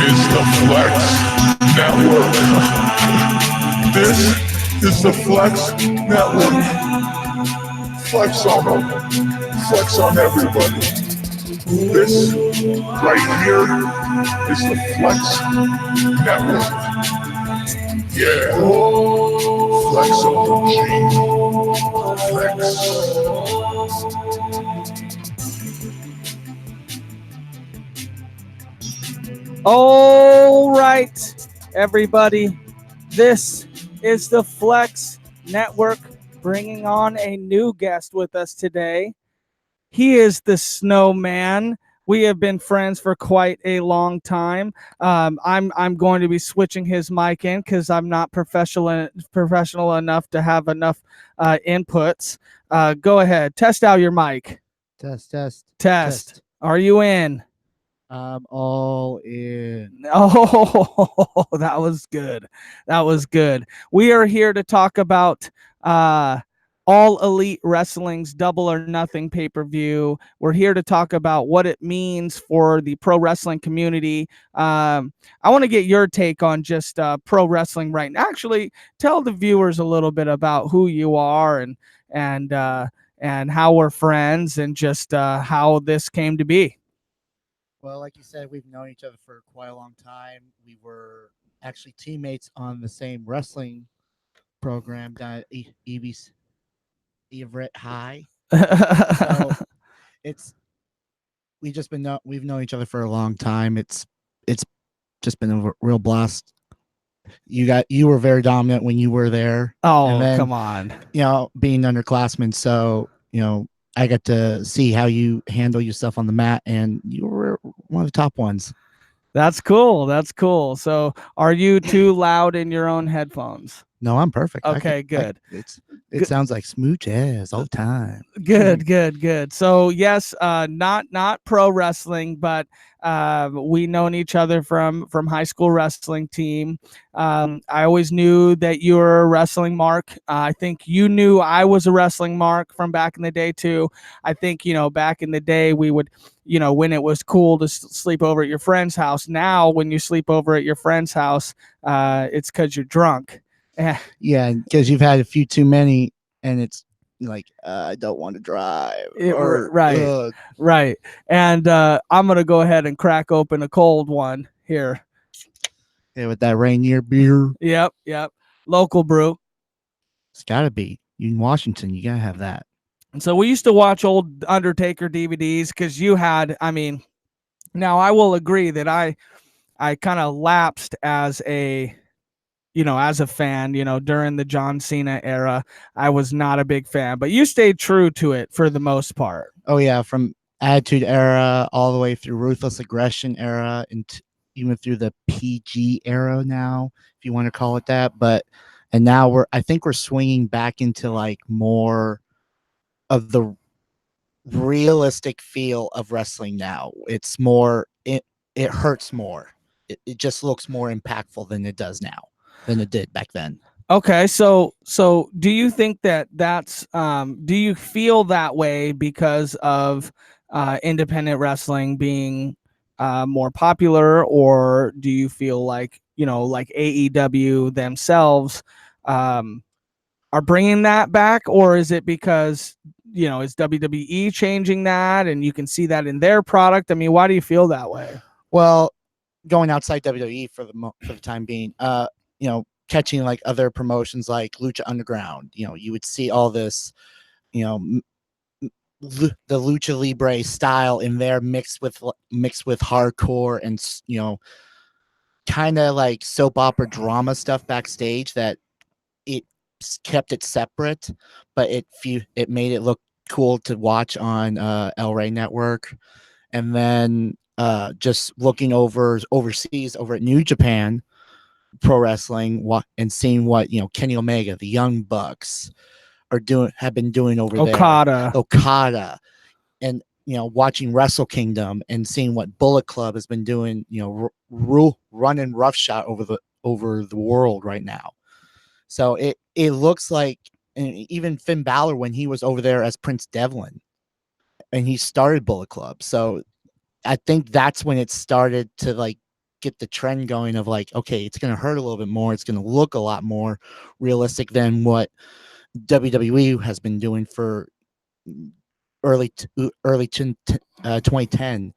is the Flex Network. This is the Flex Network. Flex on them. Flex on everybody. This right here is the Flex Network. Yeah. Flex on the G. Flex. All right, everybody. This is the Flex Network bringing on a new guest with us today. He is the Snowman. We have been friends for quite a long time. I'm going to be switching his mic in because I'm not professional enough to have enough inputs. Go ahead, test out your mic. Test. Are you in? I'm all in. Oh, that was good. That was good. We are here to talk about All Elite Wrestling's Double or Nothing pay-per-view. We're here to talk about what it means for the pro wrestling community. I want to get your take on just pro wrestling right now. Actually, tell the viewers a little bit about who you are and how we're friends and just how this came to be. Well, like you said, we've known each other for quite a long time. We were actually teammates on the same wrestling program down at Everett High. So we've known each other for a long time. It's just been a real blast. You were very dominant when you were there. Oh, then, come on. Being underclassmen, so I got to see how you handle yourself on the mat, and you were one of the top ones. That's cool. That's cool. So are you too loud in your own headphones? No, I'm perfect. Okay, good. It sounds like smooth jazz all the time. Good. So yes, not pro wrestling, but we known each other from high school wrestling team. I always knew that you were a wrestling mark. I think you knew I was a wrestling mark from back in the day too. I think back in the day we would when it was cool to sleep over at your friend's house. Now when you sleep over at your friend's house, it's because you're drunk. Yeah, because you've had a few too many, and it's like I don't want to drive. Right. And I'm gonna go ahead and crack open a cold one here. Yeah, with that Rainier beer. Yep. Local brew. It's gotta be. You in Washington, you gotta have that. And so we used to watch old Undertaker DVDs because you had. I mean, now I will agree that I kind of lapsed as a fan, during the John Cena era. I was not a big fan, but you stayed true to it for the most part. Oh yeah, from Attitude Era all the way through Ruthless Aggression era, and even through the PG era now, if you want to call it that. And now I think we're swinging back into like more of the realistic feel of wrestling now. It's more, it hurts more. It just looks more impactful than it does now. Than it did back then. Okay, so do you think that's do you feel that way because of independent wrestling being more popular, or do you feel like like AEW themselves are bringing that back, or is it because is WWE changing that and you can see that in their product? I mean, why do you feel that way? Well, going outside WWE for the time being, catching like other promotions like Lucha Underground, you would see all this, the Lucha Libre style in there mixed with hardcore and kind of like soap opera drama stuff backstage that it kept it separate, but it made it look cool to watch on El Rey Network. And then just looking overseas over at New Japan Pro Wrestling and seeing what Kenny Omega, the Young Bucks have been doing over there. Okada, and watching Wrestle Kingdom and seeing what Bullet Club has been doing, running roughshod over the world right now. So it looks like, and even Finn Balor when he was over there as Prince Devlin, and he started Bullet Club. So I think that's when it started to like get the trend going of like, okay, it's going to hurt a little bit more. It's going to look a lot more realistic than what WWE has been doing for early 2010.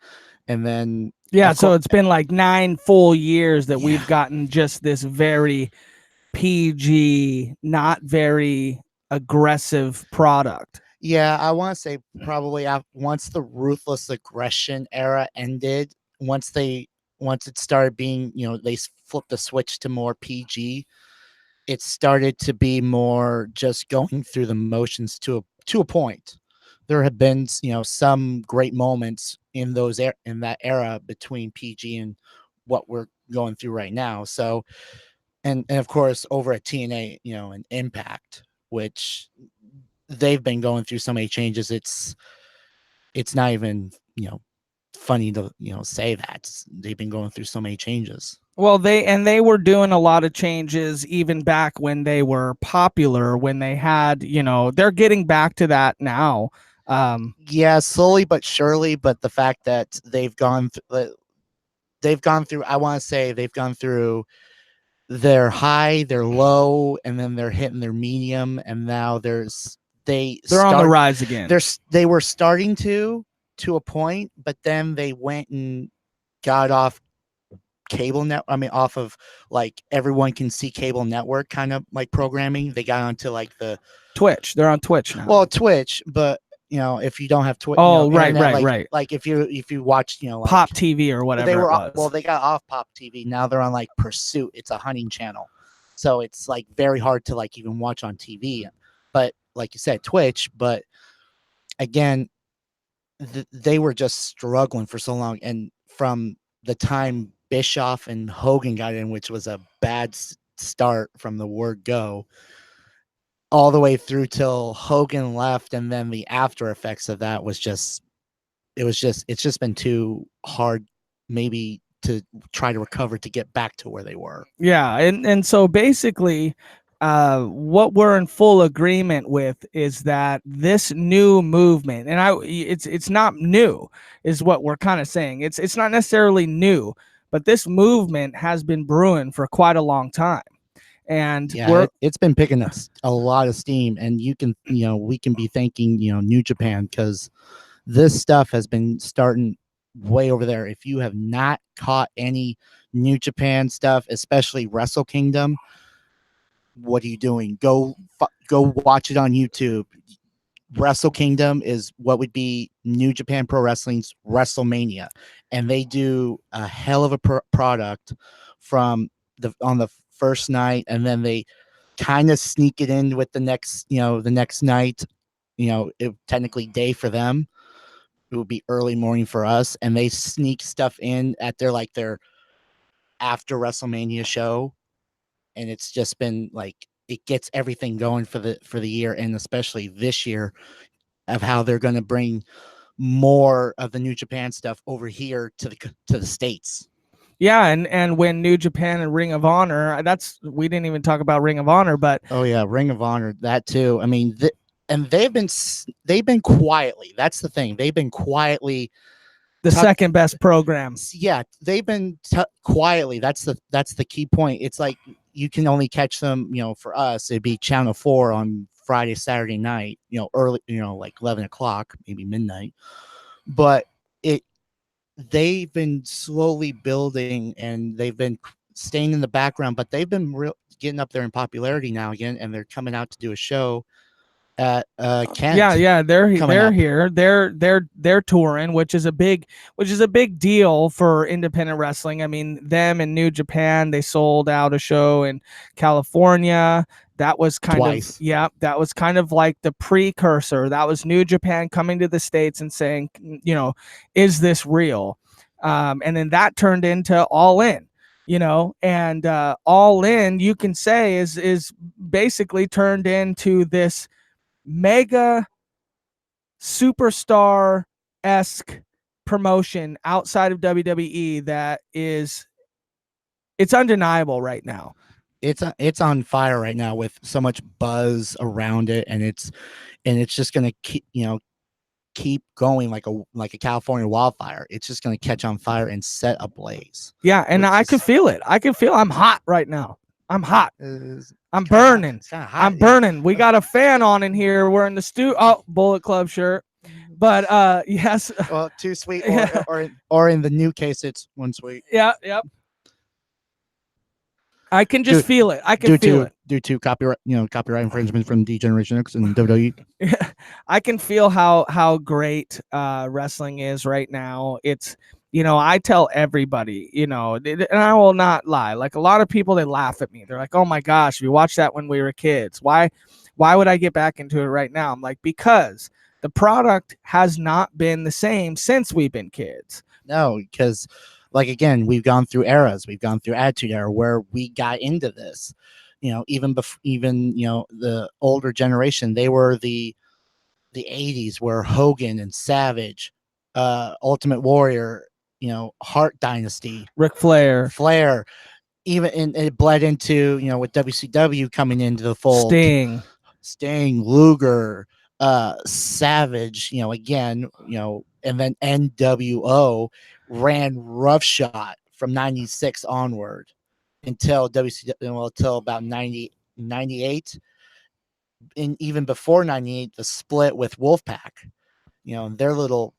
And then Yeah, of so cour- it's been like 9 full years that we've Yeah. gotten just this very PG, not very aggressive product. yeah, I want to say probably once the ruthless aggression era ended, once it started being, they flipped the switch to more PG, it started to be more just going through the motions to a point. There have been, some great moments in in that era between PG and what we're going through right now. So, and of course over at TNA, and Impact, which they've been going through so many changes. It's not even, funny to, say that they've been going through so many changes. Well, they were doing a lot of changes even back when they were popular, when they had, they're getting back to that now. Yeah, slowly but surely, but the fact that they've gone through, I want to say they've gone through their high, their low, and then they're hitting their medium, and now they're on the rise again. They were starting to a point, but then they went and got off cable net. I mean, off of like everyone can see cable network kind of like programming. They got onto like the Twitch. They're on Twitch now. Well, Twitch, but if you don't have Twitch, right, Like if you watch, like, Pop TV or whatever. They were it was. well, they got off Pop TV. Now they're on like Pursuit. It's a hunting channel, so it's like very hard to like even watch on TV. But like you said, Twitch. But again, they were just struggling for so long, and from the time Bischoff and Hogan got in, which was a bad start from the word go, all the way through till Hogan left, and then the after effects of that was just, it's just been too hard maybe to try to recover to get back to where they were. Yeah, and so basically what we're in full agreement with is that this new movement, and it's not new, is what we're kind of saying. It's not necessarily new, but this movement has been brewing for quite a long time. And yeah, it's been picking up a lot of steam, and we can be thanking, New Japan, because this stuff has been starting way over there. If you have not caught any New Japan stuff, especially Wrestle Kingdom, what are you doing? Go watch it on YouTube. Wrestle Kingdom is what would be New Japan Pro Wrestling's WrestleMania, and they do a hell of a product from on the first night, and then they kind of sneak it in with the next night. It technically day for them. It would be early morning for us, and they sneak stuff in at their after WrestleMania show, and it's just been like, it gets everything going for the year, and especially this year, of how they're going to bring more of the New Japan stuff over here to the States. Yeah, and when New Japan and Ring of Honor, we didn't even talk about Ring of Honor, but oh yeah, Ring of Honor, that too. I mean, and they've been quietly. That's the thing. They've been quietly the second best program. Yeah, they've been quietly. That's the key point. It's like you can only catch them. For us, it'd be Channel 4 on Friday, Saturday night. Early. Like 11 o'clock, maybe midnight. But they've been slowly building, and they've been staying in the background, but they've been getting up there in popularity now again, and they're coming out to do a show at Kent. Yeah, they're here. They're touring, which is a big deal for independent wrestling. I mean, them and New Japan, they sold out a show in California. That was kind of like the precursor. That was New Japan coming to the States and saying, is this real? And then that turned into All In. And All In, you can say, is basically turned into this mega superstar-esque promotion outside of WWE that it's undeniable right now. It's on fire right now with so much buzz around it, and it's just gonna keep keep going like a California wildfire. It's just going to catch on fire and set ablaze. Yeah, and I can feel it. I can feel I'm hot right now. I'm hot. I'm burning. I'm burning. We got a fan on in here. We're in the studio. Oh, Bullet Club shirt. But yes. Well, 2 sweet, or in the new case, it's 1 sweet. Yeah, yep. I can just feel it. I can feel it. Due to copyright infringement from D-Generation X and WWE. I can feel how great wrestling is right now. It's, I tell everybody, and I will not lie. Like a lot of people, they laugh at me. They're like, "Oh my gosh, we watched that when we were kids. Why would I get back into it right now?" I'm like, because the product has not been the same since we've been kids. No, because like, again, we've gone through eras. We've gone through Attitude Era where we got into this. Even the older generation, they were the 80s where Hogan and Savage, Ultimate Warrior, Hart Dynasty, Ric Flair, even it bled into, with WCW coming into the fold. Sting, Luger, Savage, again, and then NWO ran roughshod from 96 onward until WCW, until about 98. And even before 98, the split with Wolfpack, their little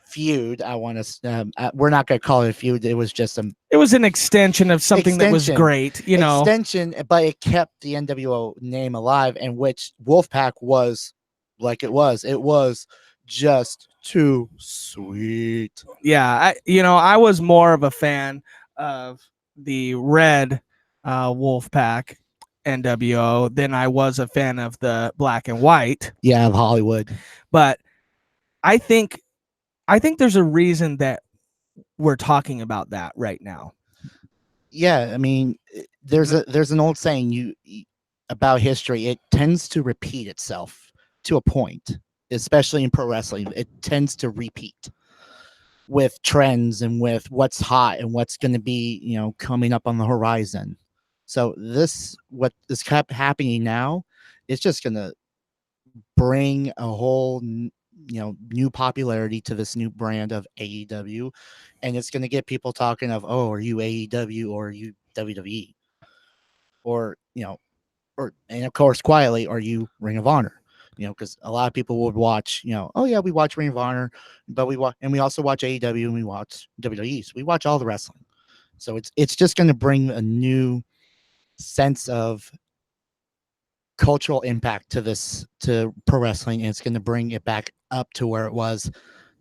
feud. We're not going to call it a feud. It was just it was an extension of something that was great, extension, but it kept the NWO name alive, and which Wolfpack was like it was just too sweet. Yeah, I was more of a fan of the red Wolfpack NWO than I was a fan of the black and white. Yeah, of Hollywood. But I think there's a reason that we're talking about that right now. Yeah, I mean, there's an old saying about history. It tends to repeat itself to a point, especially in pro wrestling. It tends to repeat with trends and with what's hot and what's going to be, coming up on the horizon. So what is happening now is just going to bring a whole, new popularity to this new brand of AEW. And it's going to get people talking of, oh, are you AEW or are you WWE? Or, and of course, quietly, are you Ring of Honor? Because a lot of people would watch, oh yeah, we watch Ring of Honor, but we also watch AEW and we watch WWE. So we watch all the wrestling. So it's just going to bring a new sense of cultural impact to pro wrestling, and it's going to bring it back up to where it was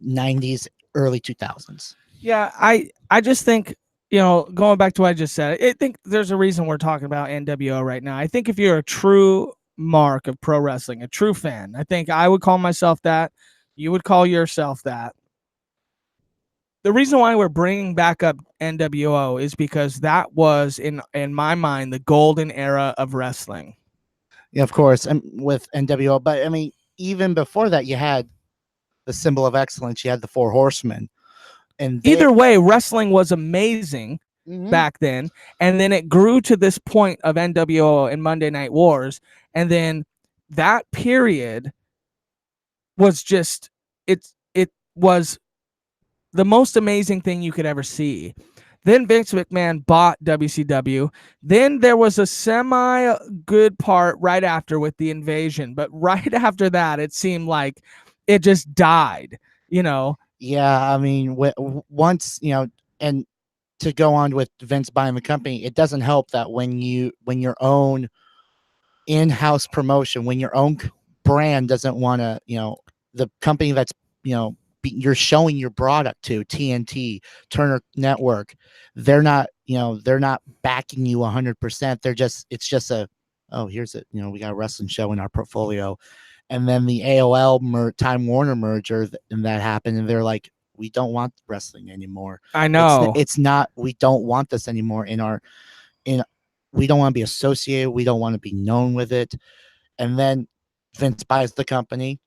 90s, early 2000s. Yeah, I just think, going back to what I just said, I think there's a reason we're talking about NWO right now. I think if you're a true mark of pro wrestling, a true fan, I think I would call myself that. You would call yourself that. The reason why we're bringing back up NWO is because that was, in my mind, the golden era of wrestling. Yeah, of course, and with NWO, but I mean, even before that, you had the symbol of excellence. You had the Four Horsemen, and either way, wrestling was amazing back then, and then it grew to this point of NWO and Monday Night Wars, and then that period was just it was the most amazing thing you could ever see. Then Vince McMahon bought WCW. Then there was a semi-good part right after with the invasion. But right after that, it seemed like it just died, Yeah, I mean, once, and to go on with Vince buying the company, it doesn't help that when your own in-house promotion, when your own brand doesn't want to, the company that's, you're showing your product to, TNT, Turner Network, they're not backing you 100%. It's just here's it. We got a wrestling show in our portfolio. And then the AOL Time Warner merger, and that happened. And they're like, we don't want wrestling anymore. I know. It's not, we don't want this anymore we don't want to be associated. We don't want to be known with it. And then Vince buys the company.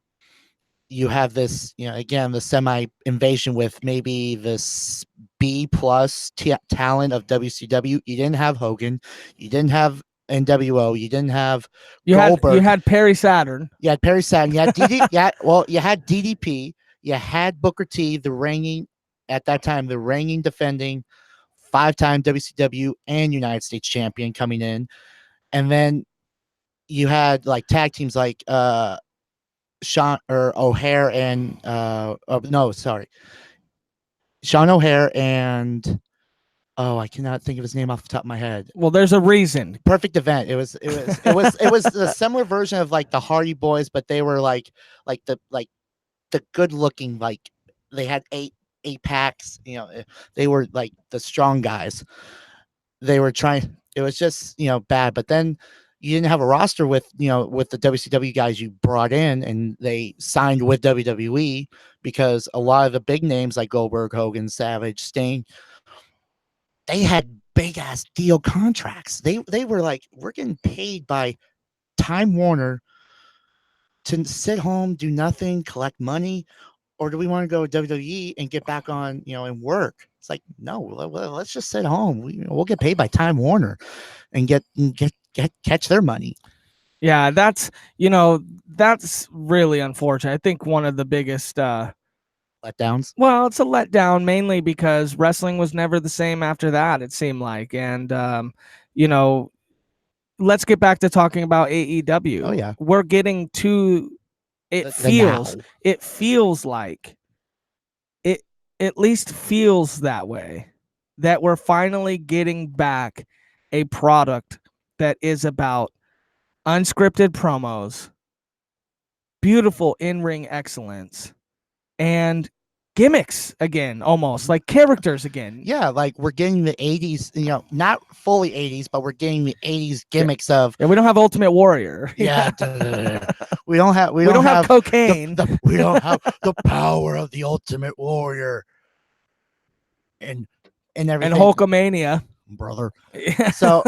You have this, again, the semi-invasion with maybe this B+ talent of WCW. You didn't have Hogan. You didn't have NWO. You didn't have Goldberg. You had Perry Saturn. You had Perry Saturn. You had you had DDP. You had Booker T, the reigning defending 5-time WCW and United States champion coming in. And then you had like tag teams like Sean O'Hare and Sean O'Hare and I cannot think of his name off the top of my head. Well, there's a reason. Perfect Event. It was a similar version of like the Hardy Boys, but they were like the good looking, like they had eight packs, they were like the strong guys. They were trying, it was just, bad. But then you didn't have a roster with the WCW guys you brought in, and they signed with WWE because a lot of the big names like Goldberg, Hogan, Savage, Sting, they had big ass deal contracts. They were like, we're getting paid by Time Warner to sit home, do nothing, collect money, or do we want to go to WWE and get back on, and work? It's like, no, let's just sit home. We'll get paid by Time Warner and catch their money. Yeah, that's really unfortunate. I think one of the biggest letdowns. Well, it's a letdown mainly because wrestling was never the same after that, it seemed like. And let's get back to talking about AEW. Oh yeah. We're getting to it feels like it at least feels that way, that we're finally getting back a product that is about unscripted promos, beautiful in-ring excellence, and gimmicks again, almost like characters again. Yeah, like we're getting the 80s, not fully 80s, but we're getting the 80s gimmicks of. Yeah, we don't have Ultimate Warrior. Yeah, we don't have cocaine. We don't have the power of the Ultimate Warrior and everything. And Hulkamania, brother. So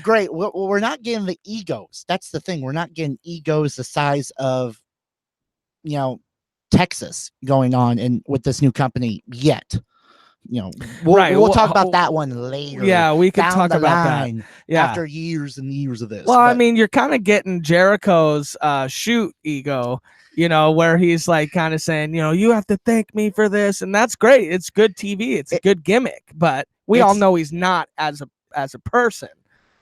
great. We're not getting the egos. That's the thing. We're not getting egos the size of, Texas going on and with this new company yet. We'll talk about that one later. Yeah, we could talk about that. Yeah, after years and years of this. Well, I mean, you're kind of getting Jericho's shoot ego, where he's like kind of saying, you have to thank me for this, and that's great. It's good TV. It's a good gimmick, but we all know he's not as a person.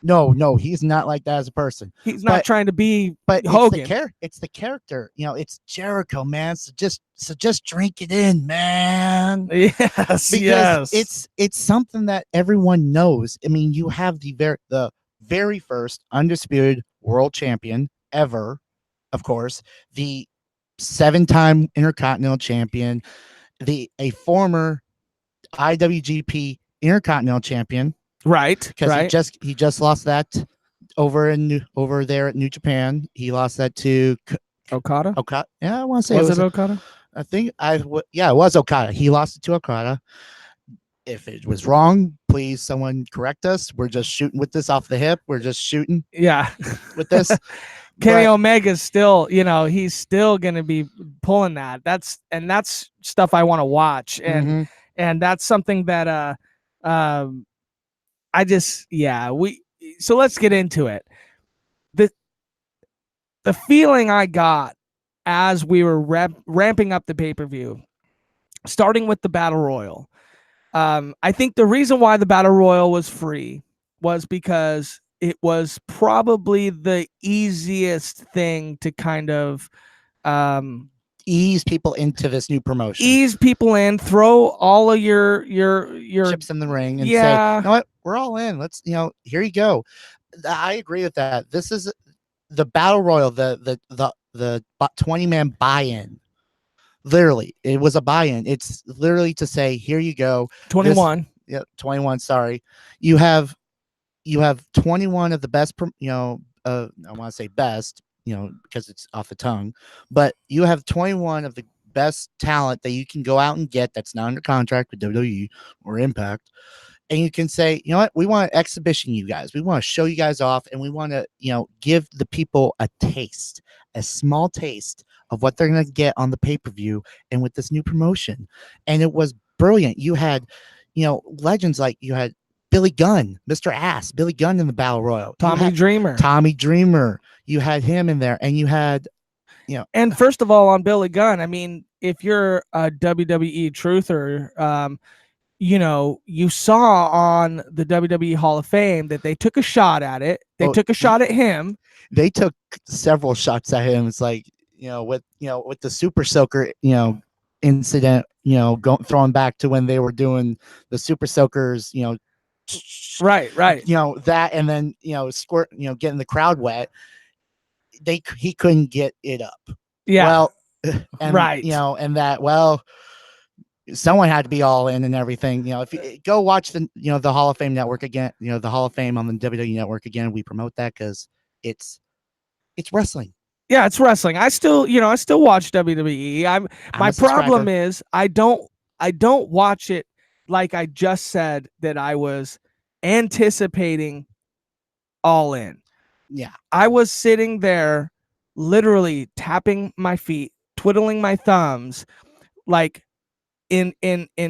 No, he's not like that as a person. He's not trying to be Hogan. It's the character. It's Jericho, man. So just drink it in, man. Yes, because it's something that everyone knows. I mean, you have the very first undisputed world champion ever, of course, the 7-time Intercontinental champion, a former IWGP Intercontinental champion. Right, because he just lost that over there at New Japan. He lost that to Okada. Yeah, I want to say was it Okada? I think it was Okada. He lost it to Okada. If it was wrong, please someone correct us. We're just shooting with this off the hip. We're just shooting. Yeah, with this. Kenny Omega's still, he's still gonna be pulling that. That's stuff I want to watch, and and that's something that so let's get into it. The feeling I got as we were ramping up the pay-per-view, starting with the Battle Royal. I think the reason why the Battle Royal was free was because it was probably the easiest thing to kind of ease people into this new promotion. Ease people in, throw all of your chips in the ring and say, you know what, we're all in. Let's, here you go. I agree with that. This is the Battle Royal, the 20-man buy-in. Literally, it was a buy-in. It's literally to say, here you go. 21. 21, sorry. You have 21 of the best, I want to say best, because it's off the tongue, but you have 21 of the best talent that you can go out and get that's not under contract with WWE or Impact. And you can say, you know what, we want to exhibition you guys. We want to show you guys off, and we want to, give the people a taste, a small taste of what they're going to get on the pay-per-view and with this new promotion. And it was brilliant. You had, legends like you had Billy Gunn, Mr. Ass, Billy Gunn in the Battle Royal. Tommy Dreamer. You had him in there, and you had you know, And first of all, on Billy Gunn, I mean, if you're a WWE truther, you know, you saw on the WWE Hall of Fame that they took a shot at it. They Oh, took a shot at him. they took several shots at him. It's like, with the Super Soaker, incident, throwing back to when they were doing the Super Soakers, Right. that, and then, squirt, getting the crowd wet. He couldn't get it up. Yeah. Well, and, Right. and that, well, someone had to be all in and everything. If you go watch the Hall of Fame network again, the Hall of Fame on the WWE network again, we promote that because it's wrestling. Yeah, it's wrestling. I still watch WWE. My problem is I don't watch it like I just said that I was anticipating All In. Yeah. I was sitting there literally tapping my feet, twiddling my thumbs, like in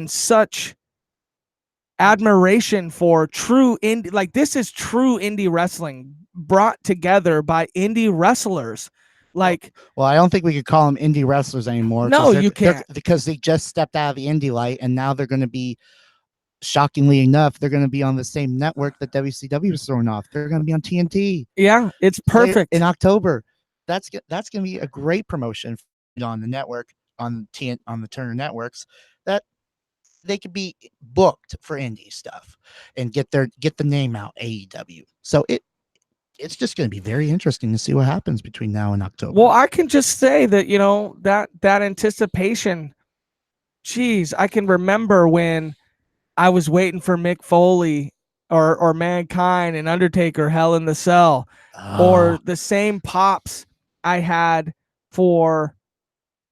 such admiration for true indie. Like, this is true indie wrestling brought together by indie wrestlers. Like, well, I don't think we could call them indie wrestlers anymore. No, you can't, because they just stepped out of the indie light, and now they're going to be, shockingly enough, they're going to be on the same network that WCW was throwing off. They're going to be on TNT. Yeah, it's perfect in October. That's going to be a great promotion on the network, on the Turner networks, that they could be booked for indie stuff and get the name out, AEW. So it's just going to be very interesting to see what happens between now and October. Well, I can just say that, that anticipation, geez, I can remember when I was waiting for Mick Foley or Mankind and Undertaker, Hell in the Cell, or the same pops I had for,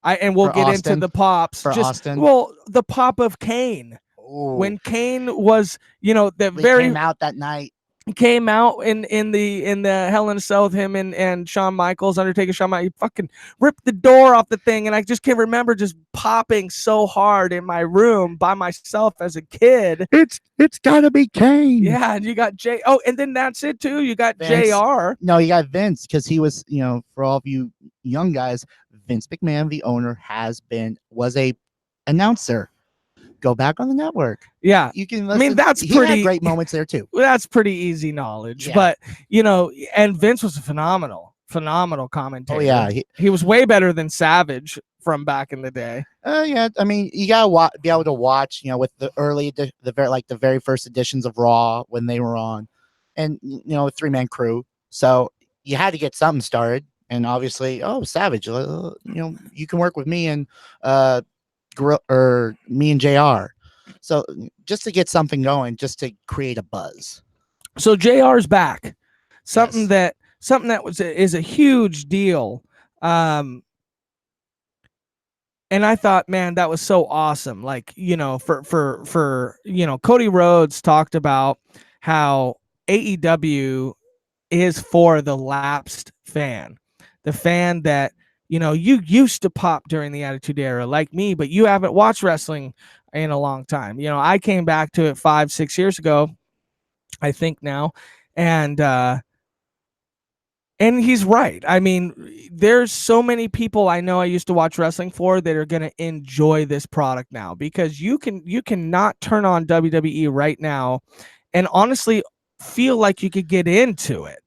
and we'll get Austin, into the pops. For Austin. Well, the pop of Kane. Ooh. When Kane was, came out that night. Came out in the Hell in a Cell with him and Shawn Michaels, Undertaker, Shawn Michaels. He fucking ripped the door off the thing, and I just can't remember just popping so hard in my room by myself as a kid. It's gotta be Kane. Yeah, and you got Jay. Oh, and then that's it too. You got Vince. JR. No, you got Vince, because he was, for all of you young guys, Vince McMahon, the owner, was a announcer. Go back on the network. Yeah, you can. I mean, that's he pretty had great moments there too. That's pretty easy knowledge, but and Vince was a phenomenal commentator. Oh yeah, he was way better than Savage from back in the day. Yeah, I mean, you gotta be able to watch, with the the very first editions of Raw when they were on, and a 3-man crew. So you had to get something started, and obviously, Savage, you can work with me and me and JR. So just to get something going, just to create a buzz. So JR's back. Something that is a huge deal. And I thought, man, that was so awesome. Like, for Cody Rhodes talked about how AEW is for the lapsed fan, the fan that, you used to pop during the Attitude Era like me, but you haven't watched wrestling in a long time. I came back to it 5-6 years ago, I think now. And he's right. I mean, there's so many people I know I used to watch wrestling for that are going to enjoy this product now, because you cannot turn on WWE right now and honestly feel like you could get into it.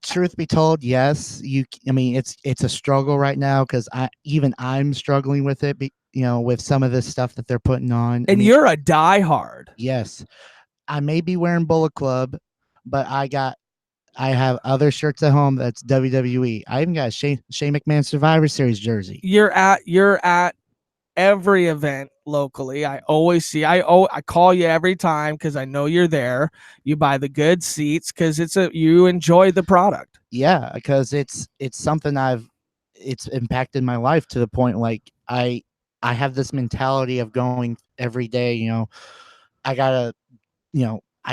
Truth be told, yes. I mean, it's a struggle right now, because I'm struggling with it, with some of this stuff that they're putting on. And you're a diehard. Yes. I may be wearing Bullet Club, but I have other shirts at home that's WWE. I even got a Shane McMahon Survivor Series jersey. You're at every event locally. I always see. I call you every time because I know you're there. You buy the good seats because you enjoy the product. Yeah, because it's something it's impacted my life to the point, like, I have this mentality of going every day. I gotta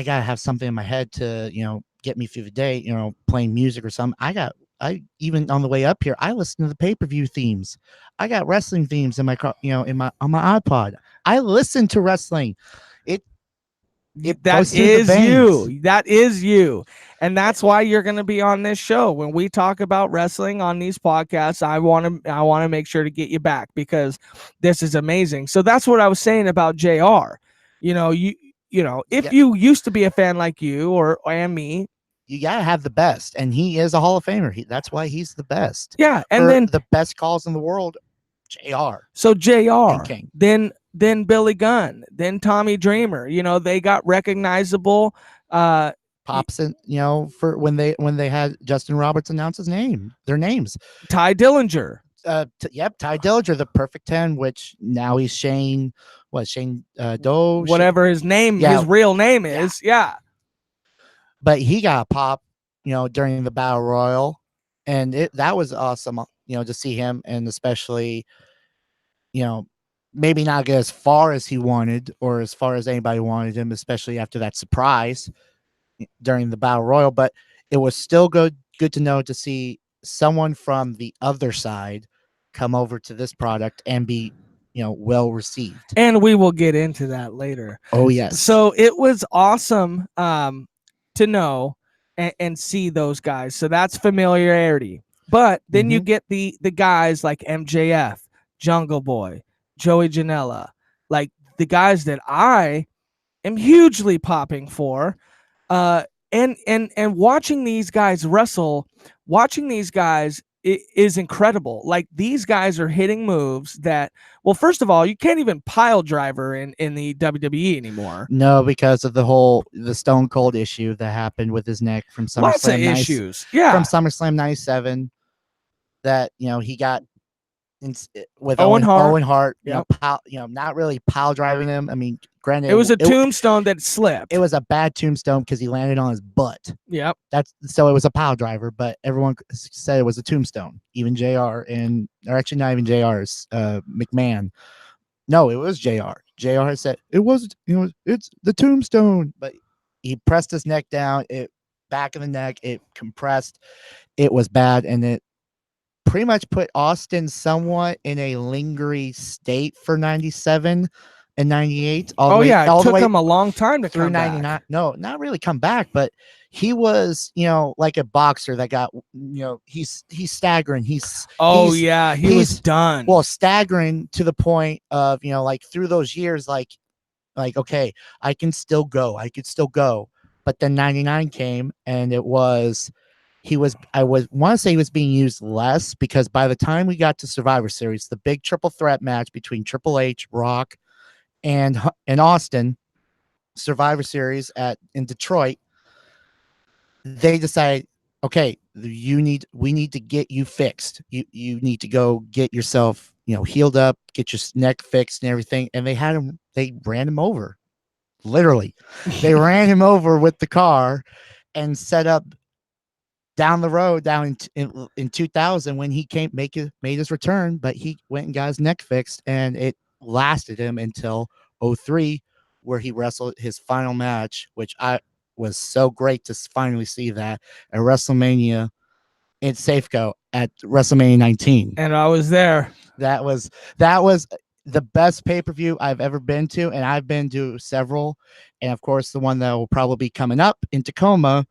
have something in my head to get me through the day. Playing music or something. I even on the way up here, I listen to the pay-per-view themes. I got wrestling themes in my car, on my iPod. I listen to wrestling. That is you. And that's why you're going to be on this show. When we talk about wrestling on these podcasts, I want to make sure to get you back because this is amazing. So that's what I was saying about JR. You know, if you used to be a fan like you or me, you gotta have the best, and he is a Hall of Famer. That's why he's the best. Yeah, and For then the best calls in the world, JR. So JR, King. then Billy Gunn, then Tommy Dreamer. You know, they got recognizable pops in, for when they had Justin Roberts announce their names. Ty Dillinger. Ty Dillinger, the perfect 10, which now he's Shane Doe, whatever his name, his real name is. Yeah. But he got a pop, during the Battle Royal, and that was awesome, to see him, and especially, maybe not get as far as he wanted or as far as anybody wanted him, especially after that surprise during the Battle Royal. But it was still good to know to see someone from the other side come over to this product and be, well received. And we will get into that later. Oh yes. So it was awesome to know and see those guys. So that's familiarity. But then you get the guys like MJF, Jungle Boy, Joey Janela, like the guys that I am hugely popping for. And watching these guys wrestle, watching these guys is incredible. Like these guys are hitting moves that, well, first of all, you can't even pile driver in the WWE anymore. No, because of the Stone Cold issue that happened with his neck from SummerSlam. Lots of issues. Yeah. From SummerSlam 97 that, he got with Owen Hart, yep. Not really pile driving him. I mean, granted, it was a tombstone that slipped. It was a bad tombstone because he landed on his butt. Yep. So it was a pile driver, but everyone said it was a tombstone. Even JR or actually not even JR's McMahon. No, it was JR. JR said it was, it's the tombstone, but he pressed his neck down. Back of the neck, it compressed. It was bad, and it pretty much put Austin somewhat in a lingering state for 97 and 98. It took him a long time to through come 99. back. No, not really come back, but he was, like a boxer that got, he's staggering. He was done. Well, staggering to the point of, like through those years, like, okay, I could still go. But then 99 came, and I want to say he was being used less, because by the time we got to Survivor Series, the big triple threat match between Triple H, Rock, and Austin, Survivor Series in Detroit, they decided, okay, we need to get you fixed. You need to go get yourself, healed up, get your neck fixed and everything. And they ran him over. Literally. They ran him over with the car and set up down the road in 2000 when he made his return, but he went and got his neck fixed, and it lasted him until 03, where he wrestled his final match, which I was so great to finally see that at WrestleMania in Safeco at WrestleMania 19. And I was there. That was the best pay-per-view I've ever been to, and I've been to several, and of course the one that will probably be coming up in Tacoma,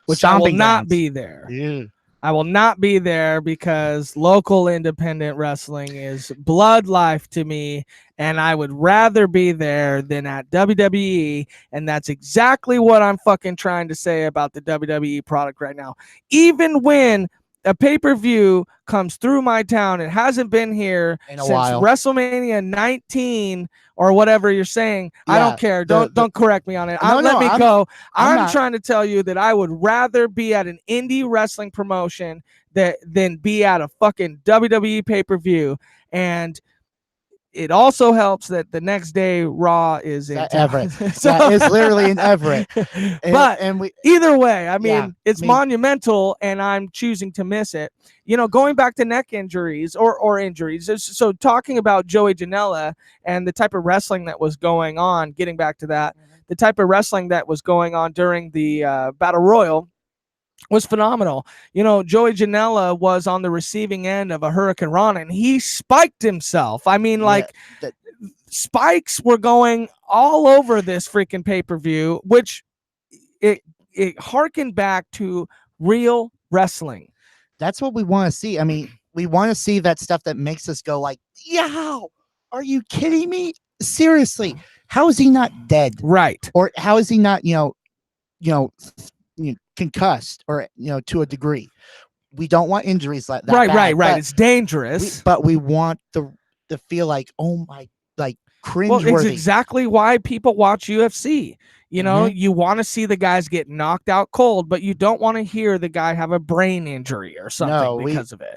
which I will not be there. Yeah. I will not be there because local independent wrestling is blood life to me, and I would rather be there than at WWE, and that's exactly what I'm fucking trying to say about the WWE product right now. Even when a pay-per-view comes through my town, it hasn't been here since WrestleMania 19 or whatever you're saying. Yeah, I don't care. Don't correct me on it. Let me go. I'm trying to tell you that I would rather be at an indie wrestling promotion than be at a fucking WWE pay-per-view. And it also helps that the next day Raw is in Everett. So it's literally in Everett. Either way, I mean, it's monumental, and I'm choosing to miss it. Going back to neck injuries or injuries. So talking about Joey Janela and the type of wrestling that was going on, getting back to that, the type of wrestling that was going on during the Battle Royal was phenomenal. Joey Janela was on the receiving end of a Hurricane Rana, and he spiked himself. I mean, spikes were going all over this freaking pay-per-view, which it harkened back to real wrestling. That's what we want to see. I mean, we want to see that stuff that makes us go like, "Yeah, are you kidding me? Seriously, how is he not dead? Right. Or how is he not, concussed or to a degree? We don't want injuries like that. Right. But It's dangerous. but we want the feel like, oh my, like Well, it's cringeworthy. exactly why people watch UFC. You know, Mhm. you want to see the guys get knocked out cold, but you don't want to hear the guy have a brain injury or something because of it.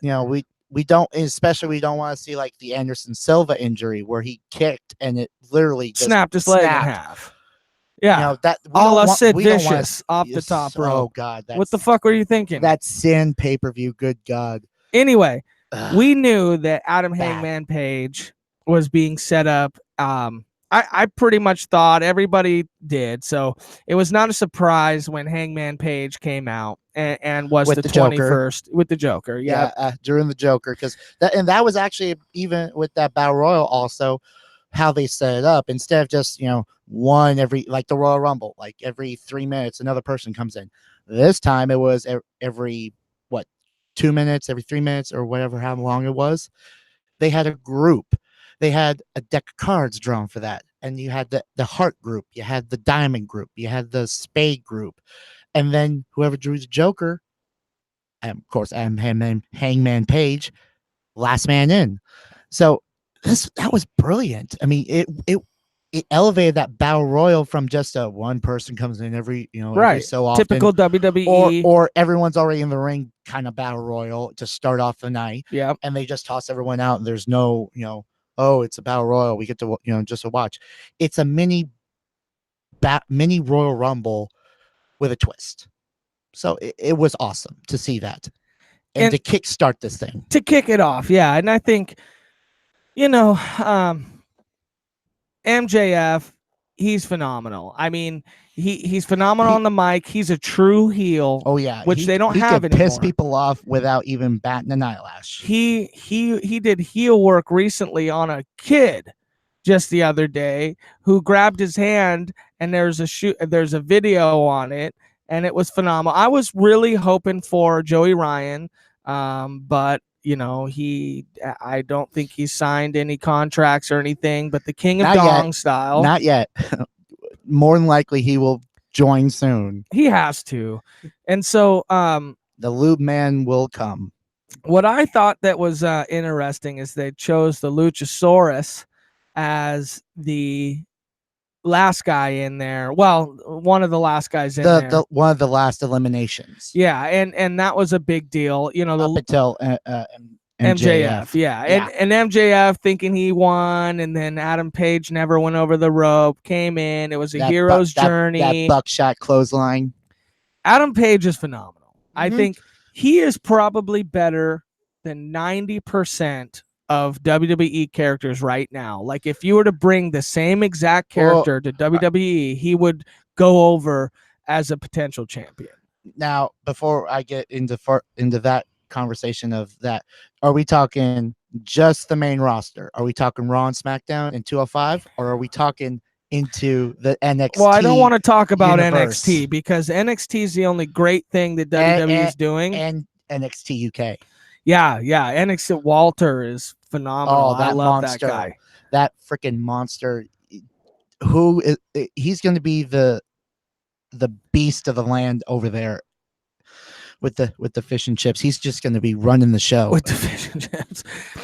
We don't, especially we don't want to see like the Anderson Silva injury where he kicked and it literally just Snapped his leg in half. Yeah. That All Sid we don't wanna Vicious off the top rope. Oh God, What the fuck were you thinking? That's sin pay-per-view. Good God. Anyway, Ugh. we knew that Adam Bad. Hangman Page was being set up. I pretty much thought, everybody did. So it was not a surprise when Hangman Page came out and was With the the Joker. 21st with the Joker. Yeah. During the Joker, because that was actually, even with that Battle Royal, also how they set it up. Instead of just one every, like the Royal Rumble, like every 3 minutes another person comes in. This time it was every 2 minutes, every 3 minutes, or whatever, how long it was. They had a group. They had a deck of cards drawn for that. And you had the Heart group, you had the Diamond group, you had the Spade group. And then whoever drew the Joker, and of course, Hangman Page, last man in. So that was brilliant. I mean, it elevated that Battle Royal from just a one person comes in every every so often. Typical WWE. Or everyone's already in the ring kind of Battle Royal to start off the night. Yeah. And they just toss everyone out and there's no, oh, it's a Battle Royal. We get to, just to watch. It's a mini Royal Rumble with a twist. So it was awesome to see that. And to kickstart this thing. To kick it off, yeah. And I think, MJF, he's phenomenal. I mean, he's phenomenal on the mic. He's a true heel. Oh yeah, which they don't have could anymore. Piss people off without even batting an eyelash. He did heel work recently on a kid just the other day who grabbed his hand, and there's a video on it, and it was phenomenal. I was really hoping for Joey Ryan, but I don't think he signed any contracts or anything, but the King of Dong style. Not yet. More than likely he will join soon. He has to. And so the Lube Man will come. What I thought that was interesting is they chose the Luchasaurus as the last guy in there. Well, one of the last guys in there. One of the last eliminations. Yeah, and that was a big deal. Up until MJF. Yeah. And MJF thinking he won, and then Adam Page never went over the rope, came in. It was a hero's journey. That buckshot clothesline. Adam Page is phenomenal. I think he is probably better than 90% of WWE characters right now. Like, if you were to bring the same exact character to WWE, he would go over as a potential champion. Now, before I get into that conversation of that, are we talking just the main roster? Are we talking Raw and SmackDown and 205, or are we talking into the NXT? Well, I don't want to talk about universe? NXT because NXT is the only great thing that WWE is doing. And NXT UK. Yeah. NXT Walter is phenomenal. I love monster, that guy. That freaking monster. He's going to be the beast of the land over there with the fish and chips. He's just going to be running the show with the fish and chips.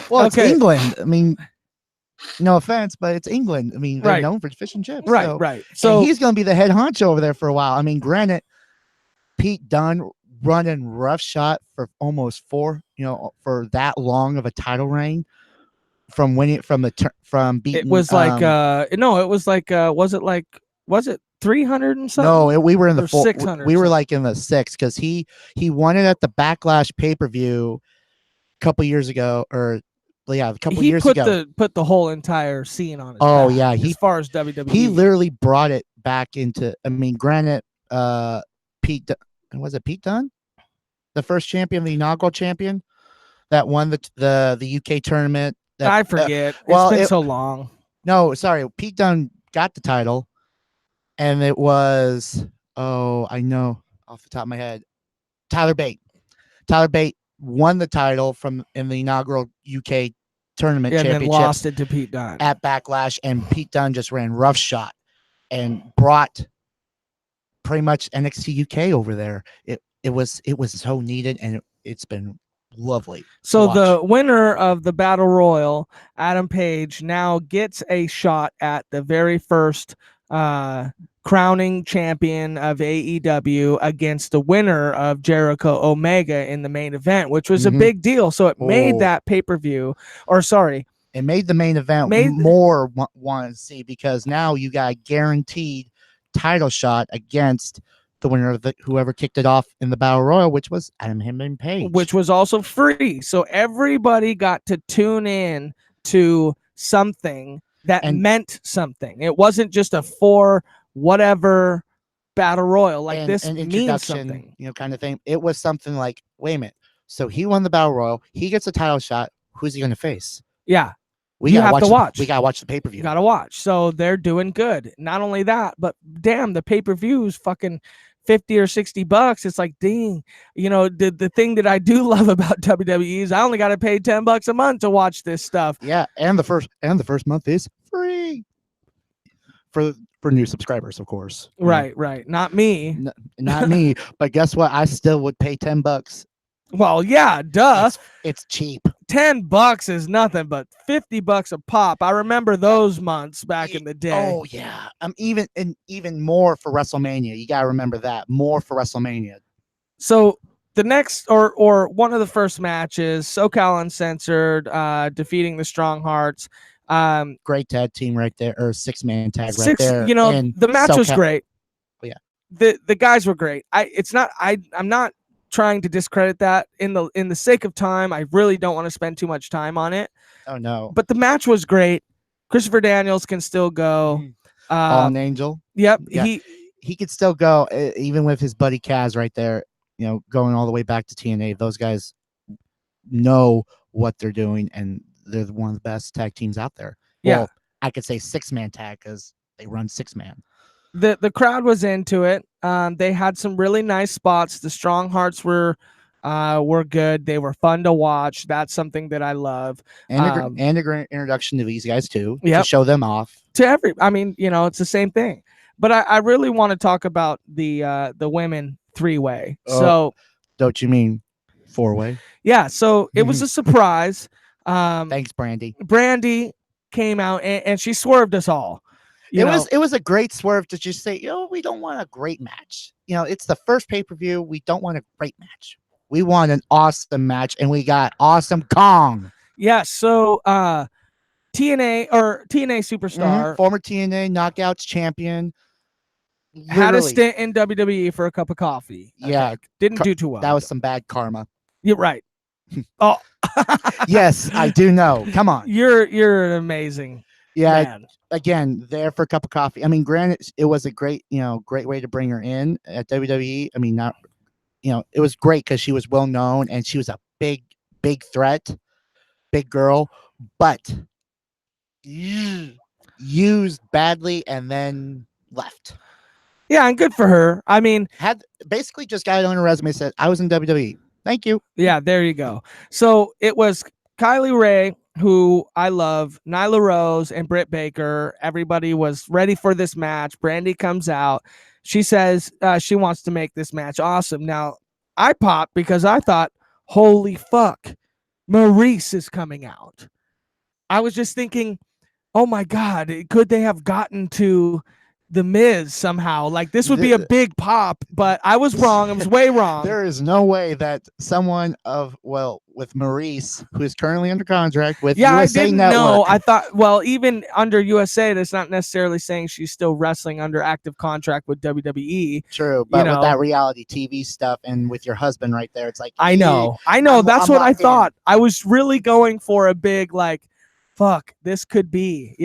Well, it's England. I mean, no offense, but it's England. I mean, they're known for fish and chips. Right. So he's going to be the head honcho over there for a while. I mean, granted, Pete Dunne running roughshod for almost for that long of a title reign from winning from beating. It was like was it 300 and something? No, we were in the 600. We were like in the 6 because he won it at the Backlash pay-per-view a couple years ago, or a couple years ago. He put the whole entire scene on it. Oh yeah, as far as WWE, he literally brought it back into. I mean, granted, Pete Dunne, the first champion, the inaugural champion that won the UK tournament. I forget. It's been so long. No, sorry, Pete Dunne got the title. And it was Oh, I know off the top of my head. Tyler Bate. Tyler Bate won the title in the inaugural UK tournament And then championships lost it to Pete Dunne. at Backlash, and Pete Dunne just ran roughshod and brought pretty much NXT UK over there. It was so needed, and it's been lovely. So to the watch. winner of the Battle Royal, Adam Page, now gets a shot at the very first crowning champion of AEW against the winner of Jericho Omega in the main event, which was a big deal. So it made that pay-per-view, or sorry, it made the main event more want to see, because now you got a guaranteed title shot against the winner of whoever kicked it off in the Battle Royal, which was Adam Heyman Page, which was also free. So everybody got to tune in to something that meant something. It wasn't just a for whatever Battle Royal, like this an means something, kind of thing. It was something like, wait a minute, so he won the Battle Royal, he gets a title shot. Who's he going to face? Yeah. You have to watch. We gotta watch the pay-per-view. You gotta watch. So they're doing good. Not only that, but damn, the pay-per-view is fucking $50 or $60. It's like, dang, the thing that I do love about WWE is I only got to pay $10 a month to watch this stuff. Yeah, and the first month is free for new subscribers, of course. Right. Not me. Not me. But guess what? I still would pay $10. Well, yeah, duh. It's cheap. $10 is nothing, but $50 a pop. I remember those months back in the day. Oh yeah. Even more for WrestleMania. You gotta remember that. More for WrestleMania. So the next or one of the first matches, SoCal Uncensored defeating the Strong Hearts. Great tag team right there, or 6-man tag right there. The match was great. Oh, yeah. The guys were great. I'm not trying to discredit that. In the sake of time, I really don't want to spend too much time on it. Oh no. But the match was great. Christopher Daniels can still go. Fallen Angel. Yep. Yeah. He could still go, even with his buddy Kaz right there, going all the way back to TNA. Those guys know what they're doing, and they're one of the best tag teams out there. Yeah. Well, I could say 6-man tag because they run 6-man. The crowd was into it. They had some really nice spots. The Strong Hearts were good. They were fun to watch. That's something that I love. And a great introduction to these guys too, to show them off. It's the same thing. But I really want to talk about the women 3-way. So don't you mean 4-way? Yeah. So it was a surprise. Thanks, Brandy. Brandy came out and she swerved us all. It was a great swerve to just say, we don't want a great match. It's the first pay-per-view. We don't want a great match. We want an awesome match, and we got Awesome Kong. Yeah, so TNA superstar, former TNA Knockouts champion, had a stint in WWE for a cup of coffee. Yeah, didn't do too well. That was some bad karma. You're right. Oh, yes, I do know. Come on, you're an amazing man. Again, there for a cup of coffee. I mean, granted, it was a great way to bring her in at WWE. I mean, it was great because she was well known and she was a big threat, big girl, but used badly and then left. Yeah, and good for her. I mean, had basically just got it on her resume, said, I was in WWE. Thank you. Yeah, there you go. So it was Kylie Rae, who I love, Nyla Rose, and Britt Baker. Everybody was ready for this match. Brandy comes out. She says she wants to make this match awesome. Now, I popped because I thought, holy fuck, Maurice is coming out. I was just thinking, oh my God, could they have gotten to The Miz somehow? Like, this would be a big pop, but I was wrong. I was way wrong. There is no way that someone with Maurice, who is currently under contract with USA I didn't Network. know. I thought, even under USA, that's not necessarily saying she's still wrestling under active contract with WWE. True, but with that reality TV stuff and with your husband right there, it's like, I know. That's what I thought. I was really going for a big, like, fuck, this could be,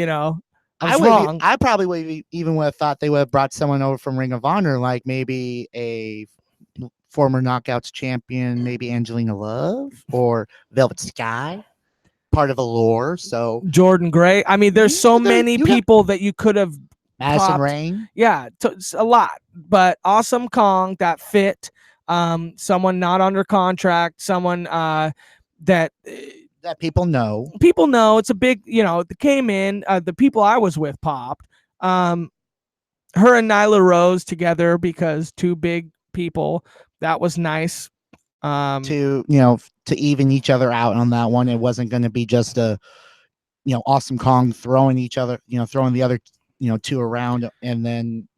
I was wrong. I probably would have thought they would have brought someone over from Ring of Honor, like maybe a former Knockouts champion, maybe Angelina Love or Velvet Sky, part of Allure. So Jordan Gray. I mean, there's so many people that you could have Addison popped. Rain. Yeah, it's a lot. But Awesome Kong that fit. Someone not under contract. Someone that People know. People know. It's a big. That came in. The people I was with popped. Her and Nyla Rose together because two big people. That was nice. To even each other out on that one. It wasn't going to be just a Awesome Kong throwing throwing the other two around, and then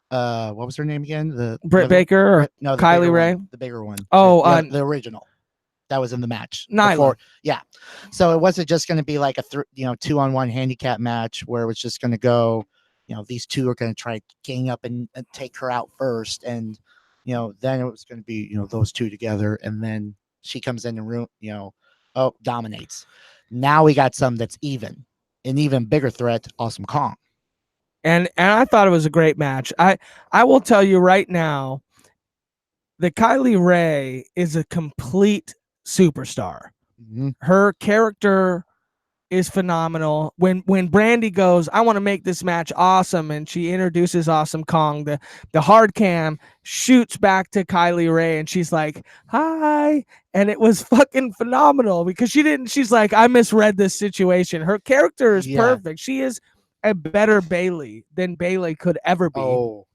what was her name again? The Britt Baker or no, the Kylie Ray? The bigger one. Oh, the original that was in the match. Nyla. Yeah. So it wasn't just going to be like a 2-on-1 handicap match where it was just going to go, these two are going to try to gang up and take her out first, and then it was going to be those two together, and then she comes in and dominates. Now we got some that's an even bigger threat, Awesome Kong. And I thought it was a great match. I will tell you right now that Kylie Ray is a complete superstar. Mm-hmm. Her character is phenomenal. When Brandy goes, I want to make this match awesome, and she introduces Awesome Kong, the hard cam shoots back to Kylie Ray, and she's like, hi. And it was fucking phenomenal because she's like, I misread this situation. Her character is perfect. She is a better Bayley than Bayley could ever be. Oh,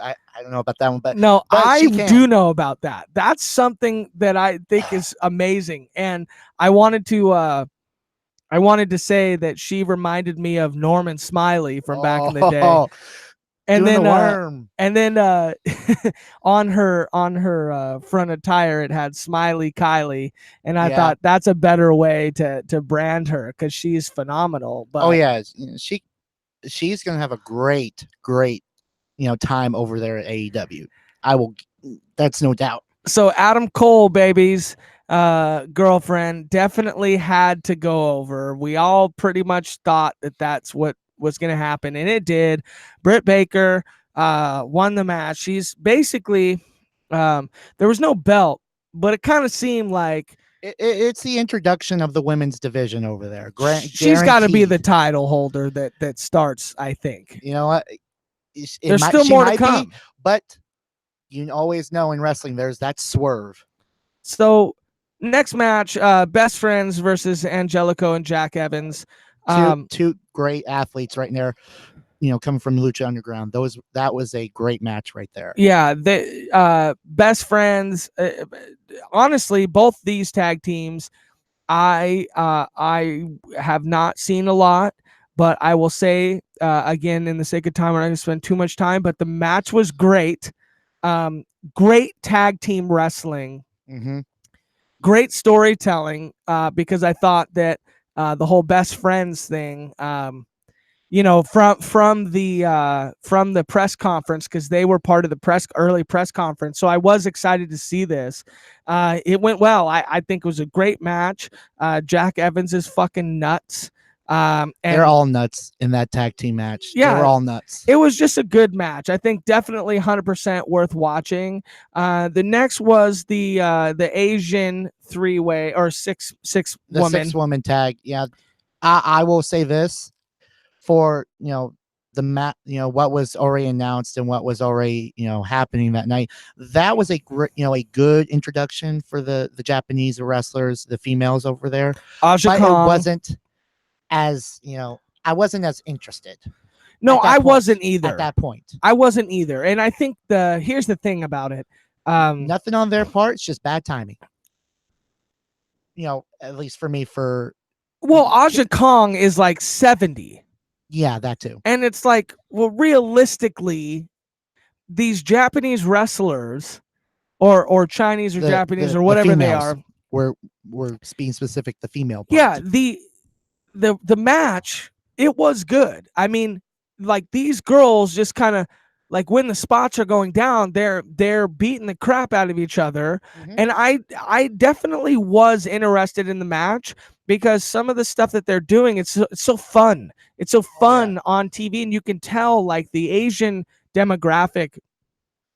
I don't know about that one, but I do know about that. That's something that I think is amazing. And I wanted to say that she reminded me of Norman Smiley from back in the day. And then on her front attire it had Smiley Kylie, and I thought that's a better way to brand her because she's phenomenal. But she's gonna have a great time over there at AEW. That's no doubt. So Adam Cole, babies, girlfriend, definitely had to go over. We all pretty much thought that that's what was going to happen, and it did. Britt Baker won the match. She's basically there was no belt, but it kind of seemed like it's the introduction of the women's division over there. She's got to be the title holder that starts, I think. You know what? There's still more to come. But you always know in wrestling there's that swerve. So next match, Best Friends versus Angelico and Jack Evans. Two great athletes right there, coming from Lucha Underground. That was a great match right there. Yeah, the Best Friends. Honestly, both these tag teams, I have not seen a lot, but I will say again, in the sake of time, we're not going to spend too much time. But the match was great. Great tag team wrestling. Mm-hmm. Great storytelling. Because I thought that the whole Best Friends thing, from the press conference, because they were part of the early press conference. So I was excited to see this. It went well. I think it was a great match. Jack Evans is fucking nuts. And they're all nuts in that tag team match. Yeah, they're all nuts. It was just a good match. I think definitely 100% worth watching. The next was the Asian 3-way or six woman. 6-woman tag. Yeah, I will say this for the what was already announced and what was already happening that night. That was a great a good introduction for the Japanese wrestlers, the females over there. Aja but Kong. It wasn't as I wasn't as interested. No, I wasn't either at that point. I wasn't either, and I think here's the thing about it. Nothing on their part. It's just bad timing. At least for me. Aja Kong is like 70. Yeah, that too. And it's like, well, realistically, these Japanese wrestlers, or Chinese or Japanese or whatever they are. We're being specific. The female part. Yeah, the match, it was good. I mean, like, these girls just kind of like when the spots are going down, they're beating the crap out of each other. Mm-hmm. And I definitely was interested in the match because some of the stuff that they're doing, it's so fun. It's so fun on TV, and you can tell like the Asian demographic,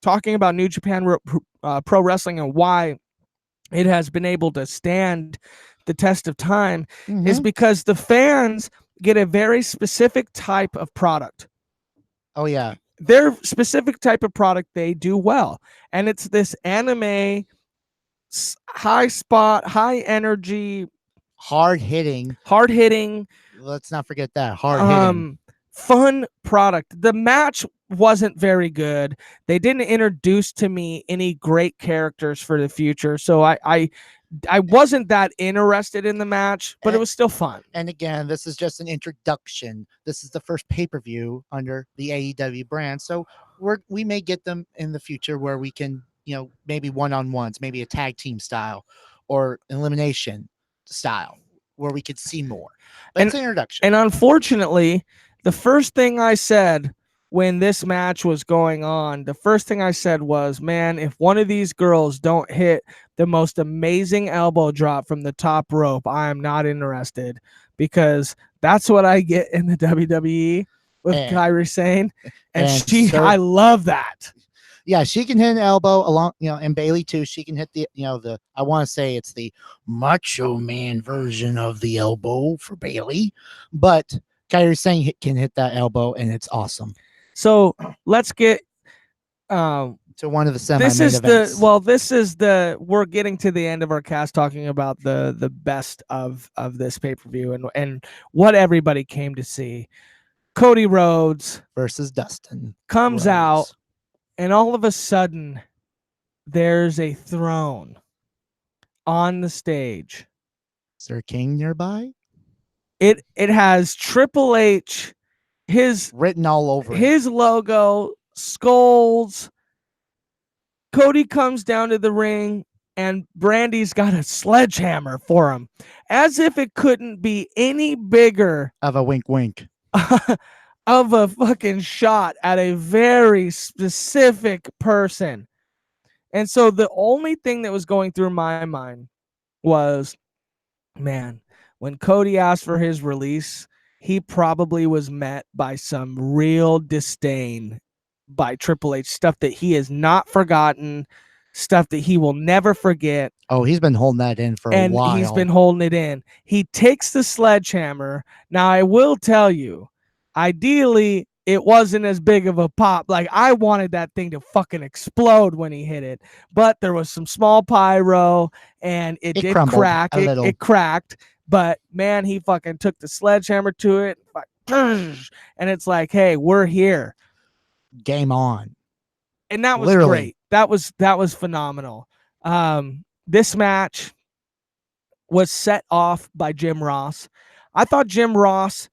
talking about New Japan Pro Wrestling and why it has been able to stand the test of time, is because the fans get a very specific type of product. Oh yeah, Their specific type of product they do well, and it's this anime high spot, high energy, hard hitting. Let's not forget that hard hitting. Fun product. The match wasn't very good. They didn't introduce to me any great characters for the future, so I wasn't that interested in the match, but it was still fun. And again, this is just an introduction. This is the first pay-per-view under the AEW brand, so we may get them in the future where we can, maybe one-on-ones, maybe a tag team style or elimination style where we could see more. But it's an introduction. And unfortunately, the first thing I said when this match was going on, the first thing I said was, man, if one of these girls don't hit the most amazing elbow drop from the top rope, I am not interested, because that's what I get in the WWE with Kairi Sane. And I love that. Yeah, she can hit an elbow along, and Bailey too. She can hit the, I want to say it's the Macho Man version of the elbow for Bailey, but Kairi Sane can hit that elbow, and it's awesome. So let's get to one of the semi-main events. This is we're getting to the end of our cast talking about the best of this pay-per-view and what everybody came to see. Cody Rhodes versus Dustin comes out, and all of a sudden there's a throne on the stage. Is there a king nearby? It has Triple H, his written all over his logo, skulls. Cody comes down to the ring, and Brandy's got a sledgehammer for him, as if it couldn't be any bigger of a wink of a fucking shot at a very specific person. And so the only thing that was going through my mind was, man, when Cody asked for his release, he probably was met by some real disdain by Triple H, stuff that he has not forgotten, stuff that he will never forget. Oh, he's been holding that in for a while. He's been holding it in. He takes the sledgehammer. Now, I will tell you, ideally, it wasn't as big of a pop. Like, I wanted that thing to fucking explode when he hit it. But there was some small pyro, and it did crack. It cracked. But, man, he fucking took the sledgehammer to it. And it's like, hey, we're here. Game on. And that was great. That was phenomenal. This match was set off by Jim Ross. I thought Jim Ross,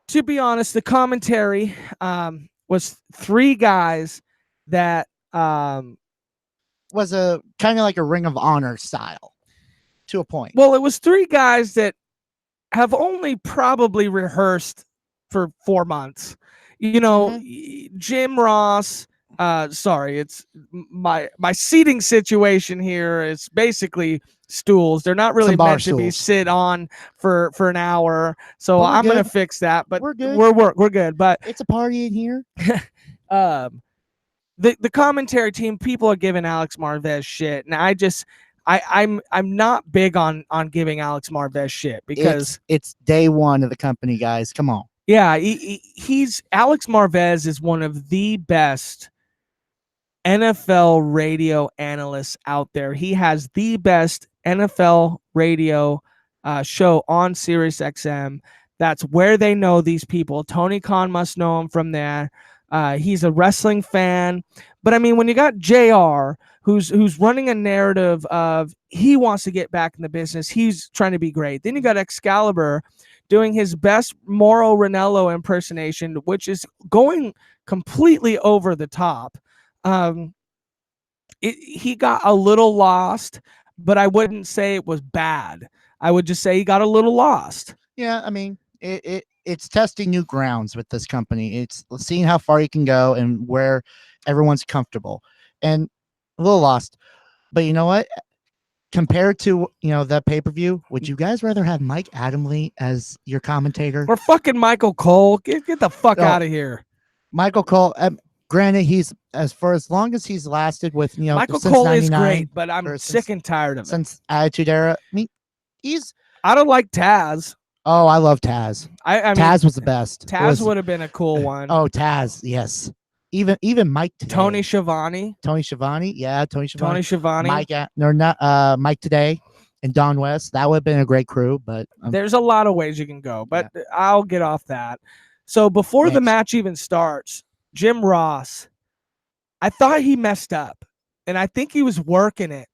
to be honest, the commentary was three guys that was a kind of like a Ring of Honor style to a point. Well, it was three guys that have only probably rehearsed for 4 months. Jim Ross, sorry, it's my seating situation here is basically stools. They're not really meant to be sit on for an hour. So I'm going to fix that, but we're good. We're good, but it's a party in here. The commentary team, people are giving Alex Marvez shit, and I'm not big on giving Alex Marvez shit because it's day one of the company, guys. Come on. Yeah, he's Alex Marvez is one of the best NFL radio analysts out there. He has the best NFL radio show on Sirius XM. That's where they know these people. Tony Khan must know him from there. He's a wrestling fan. But I mean, when you got JR, who's running a narrative of he wants to get back in the business, he's trying to be great. Then you got Excalibur doing his best Mauro Ranallo impersonation, which is going completely over the top. He got a little lost, but I wouldn't say it was bad. I would just say he got a little lost. Yeah, I mean, it's testing new grounds with this company. It's seeing how far you can go and where everyone's comfortable. And a little lost. But you know what? Compared to, that pay-per-view, would you guys rather have Mike Adamle as your commentator? Or fucking Michael Cole? Get the fuck out of here. Michael Cole, granted, he's as long as he's lasted with, Michael Cole is great, but I'm sick and tired of it. Since Attitude Era. I mean, I don't like Taz. Oh, I love Taz. I mean, Taz was the best. It Taz was- would have been a cool one. Oh, Taz, yes. Even Mike today. Tony Schiavone. Tony Schiavone, yeah, Tony Schiavone. Tony Schiavone. Mike, no, not Mike today, and Don West. That would have been a great crew, but There's a lot of ways you can go, but I'll get off that. So before the Thanks. match even starts, Jim Ross, I thought he messed up, and I think he was working it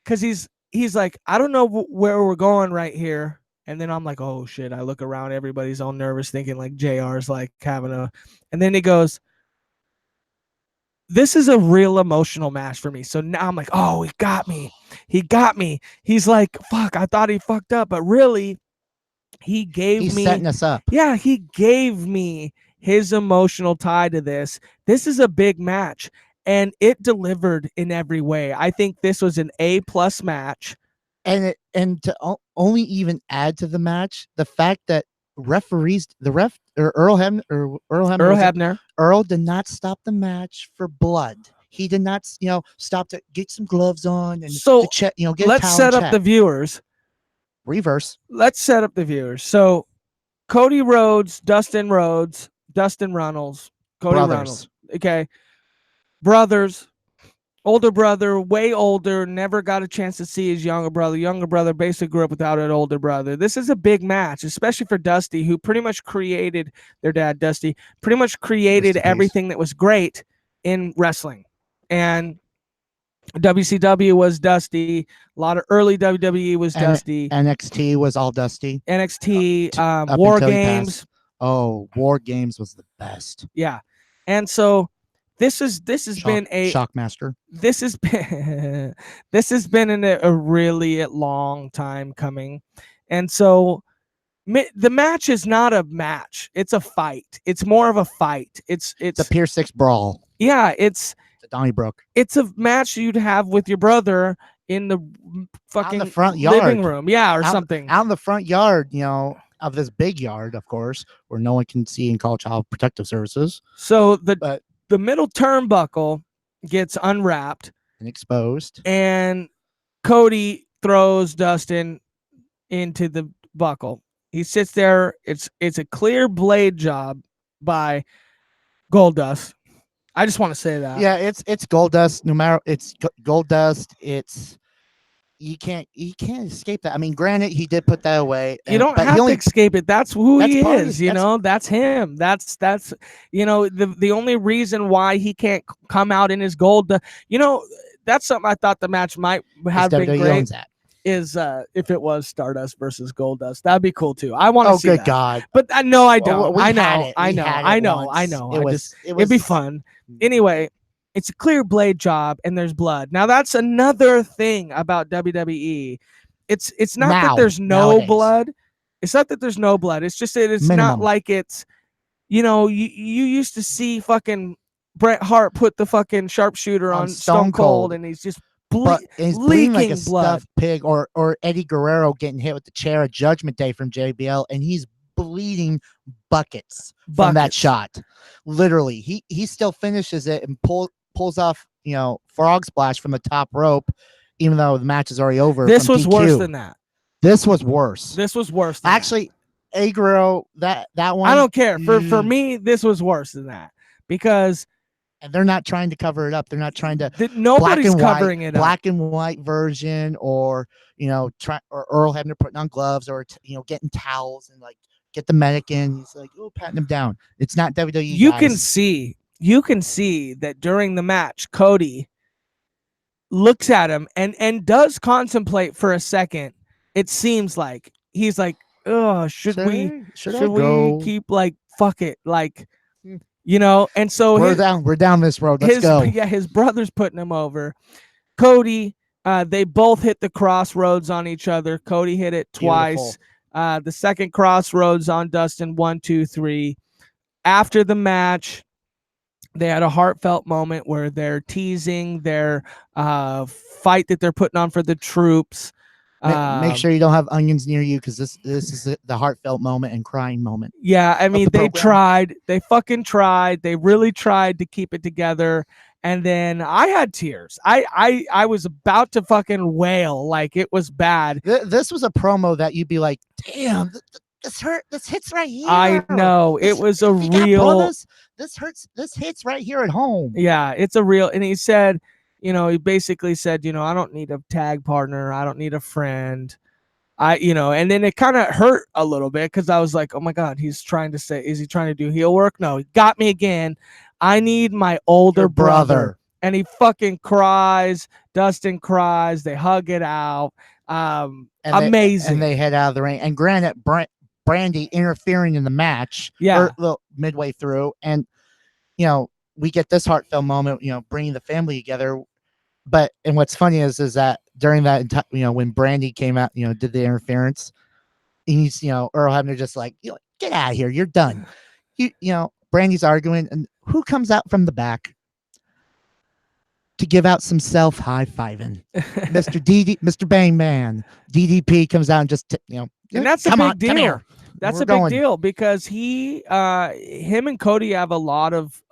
because he's like, I don't know where we're going right here. And then I'm like, oh shit. I look around, everybody's all nervous, thinking like JR's like having a, and then he goes, this is a real emotional match for me. So now I'm like, oh, he got me. He got me. He's like, fuck, I thought he fucked up, but really he's setting us up. Yeah, he gave me his emotional tie to this. This is a big match, and it delivered in every way. I think this was an A+ match. And to only even add to the match, the fact that Earl Hebner did not stop the match for blood. He did not, stop to get some gloves on and so get let's set up the viewers. Reverse. Let's set up the viewers. So Cody Rhodes, Dustin Runnels, Cody Runnels. Okay. Brothers. Older brother, way older, never got a chance to see his younger brother. Younger brother basically grew up without an older brother. This is a big match, especially for Dusty, who pretty much created their dad, Dusty, pretty much created everything that was great in wrestling. And WCW was Dusty. A lot of early WWE was Dusty. NXT was all Dusty. NXT, War Games. Oh, War Games was the best. Yeah. And so this has been a Shockmaster. This has been in a really long time coming, and so the match is not a match; it's a fight. It's more of a fight. It's a Pier 6 brawl. Yeah, it's Donnybrook. It's a match you'd have with your brother in the fucking the front yard. living room, or something out in the front yard. Of this big yard, of course, where no one can see and call Child Protective Services. So the middle turnbuckle gets unwrapped and exposed, and Cody throws Dustin into the buckle. He sits there. It's a clear blade job by Goldust. I just want to say that. Yeah, it's Goldust. No matter it's Goldust. It's you can't escape that. I mean, granted, he did put that away. You don't have to escape it. That's who he is. That's him. That's the only reason why he can't come out in his gold. That's something I thought the match might have been great. Is if it was Stardust versus Goldust, that'd be cool too. I want to see. Oh, good God! But no, I don't. Well, I know. It'd be fun. Anyway. It's a clear blade job and there's blood. Now that's another thing about WWE. It's not that there's no blood. It's not that there's no blood. It's just that it's not like it's, you used to see fucking Bret Hart put the fucking sharpshooter on Stone Cold and he's just leaking like a blood. Stuffed pig, or Eddie Guerrero getting hit with the chair at Judgment Day from JBL and he's bleeding buckets from that shot. Literally, he still finishes it and pulls off, frog splash from the top rope, even though the match is already over. This was worse than that. This was worse. Actually, A Guerrero, that one. I don't care. For me, this was worse than that because. And they're not trying to cover it up. They're not trying to. Nobody's covering it up. Black and white version, or or Earl Hebner putting on gloves, or getting towels and like get the medic in. He's like, oh, patting him down. It's not WWE. You can see that during the match, Cody looks at him and does contemplate for a second. It seems like he's like, oh, should we keep fuck it, and so we're down this road. Let's go. Yeah, his brother's putting him over. Cody, they both hit the crossroads on each other. Cody hit it twice. The second crossroads on Dustin, 1, 2, 3. After the match, they had a heartfelt moment where they're teasing their fight that they're putting on for the troops. Make sure you don't have onions near you because this is the heartfelt moment and crying moment. Yeah, I mean, they tried. They fucking tried. They really tried to keep it together. And then I had tears. I was about to fucking wail. Like, it was bad. This was a promo that you'd be like, damn, This hits right here. I know. It was a if you got real. brothers, this hurts. This hits right here at home. Yeah, it's a real. And he said, he basically said, I don't need a tag partner. I don't need a friend. And then it kind of hurt a little bit because I was like, oh my God, is he trying to do heel work? No, he got me again. I need my older brother. And he fucking cries. Dustin cries. They hug it out. Amazing. And they head out of the ring. And granted, Brandy interfering in the match. Yeah. Midway through. And, we get this heartfelt moment, bringing the family together. And what's funny is that during that, when Brandy came out, did the interference, he's, Earl Hebner just like, get out of here. You're done. Brandy's arguing. And who comes out from the back to give out some self high-fiving? Mr. Bang Man. DDP comes out and just, and that's a big deal. That's a big deal because him and Cody have a lot of,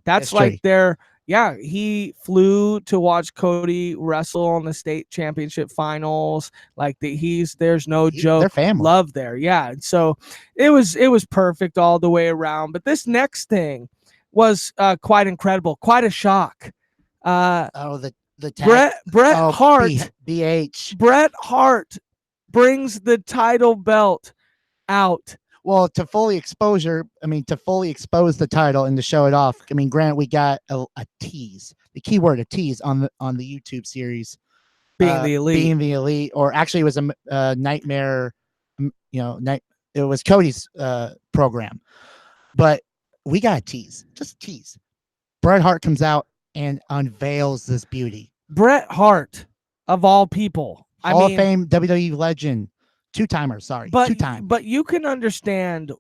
that's history. like their, he flew to watch Cody wrestle on the state championship finals. Like there's no joke love there. Yeah. And so it was perfect all the way around. But this next thing was quite incredible, quite a shock. The Bret Hart, BH. Bret Hart brings the title belt out. Well, to fully expose the title and to show it off. Granted, we got a tease. The keyword a tease on the YouTube series, being the elite, or actually it was a nightmare. It was Cody's program, but we got a tease, just a tease. Bret Hart comes out and unveils this beauty. Bret Hart, of all people, Hall of Fame WWE legend. Two-timer, sorry. Two-time. But you can understand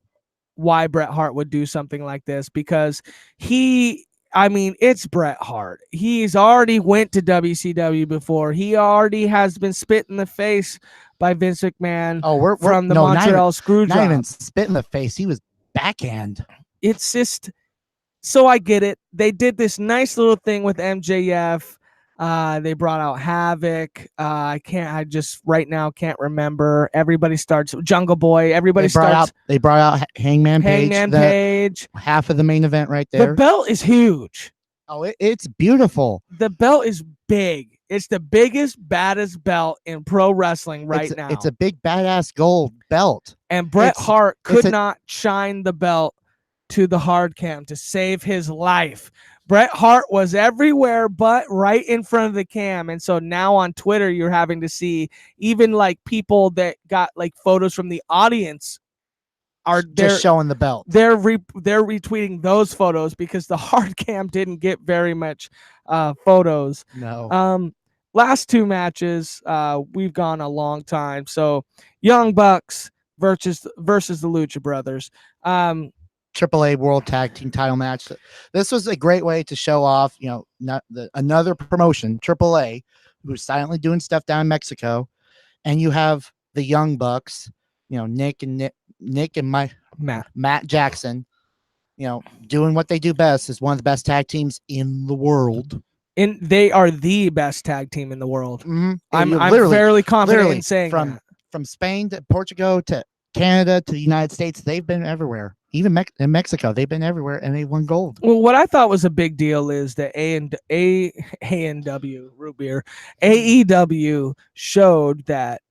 why Bret Hart would do something like this because it's Bret Hart. He's already went to WCW before. He already has been spit in the face by Vince McMahon from the Montreal Screwjob. Not even spit in the face. He was backhand. It's just, so I get it. They did this nice little thing with MJF. They brought out Havoc. I just right now can't remember. Everybody starts Jungle Boy. They brought out Hangman Page. Half of the main event right there. The belt is huge. Oh, it's beautiful. The belt is big. It's the biggest, baddest belt in pro wrestling now. It's a big, badass gold belt. And Bret Hart could not shine the belt to the hard cam to save his life. Bret Hart was everywhere but right in front of the cam. And so now on Twitter, you're having to see even like people that got like photos from the audience are just showing the belt. They're retweeting those photos because the hard cam didn't get very much photos. No. Last two matches, we've gone a long time. So Young Bucks versus the Lucha Brothers. AAA World Tag Team Title match. This was a great way to show off, another promotion, AAA, who's silently doing stuff down in Mexico, and you have the Young Bucks, Nick and Matt Jackson, doing what they do best, is one of the best tag teams in the world. And they are the best tag team in the world. Mm-hmm. I'm fairly confident in saying from Spain to Portugal to Canada to the United States, they've been everywhere. Even in Mexico, they've been everywhere, and they won gold. Well, what I thought was a big deal is that AEW showed that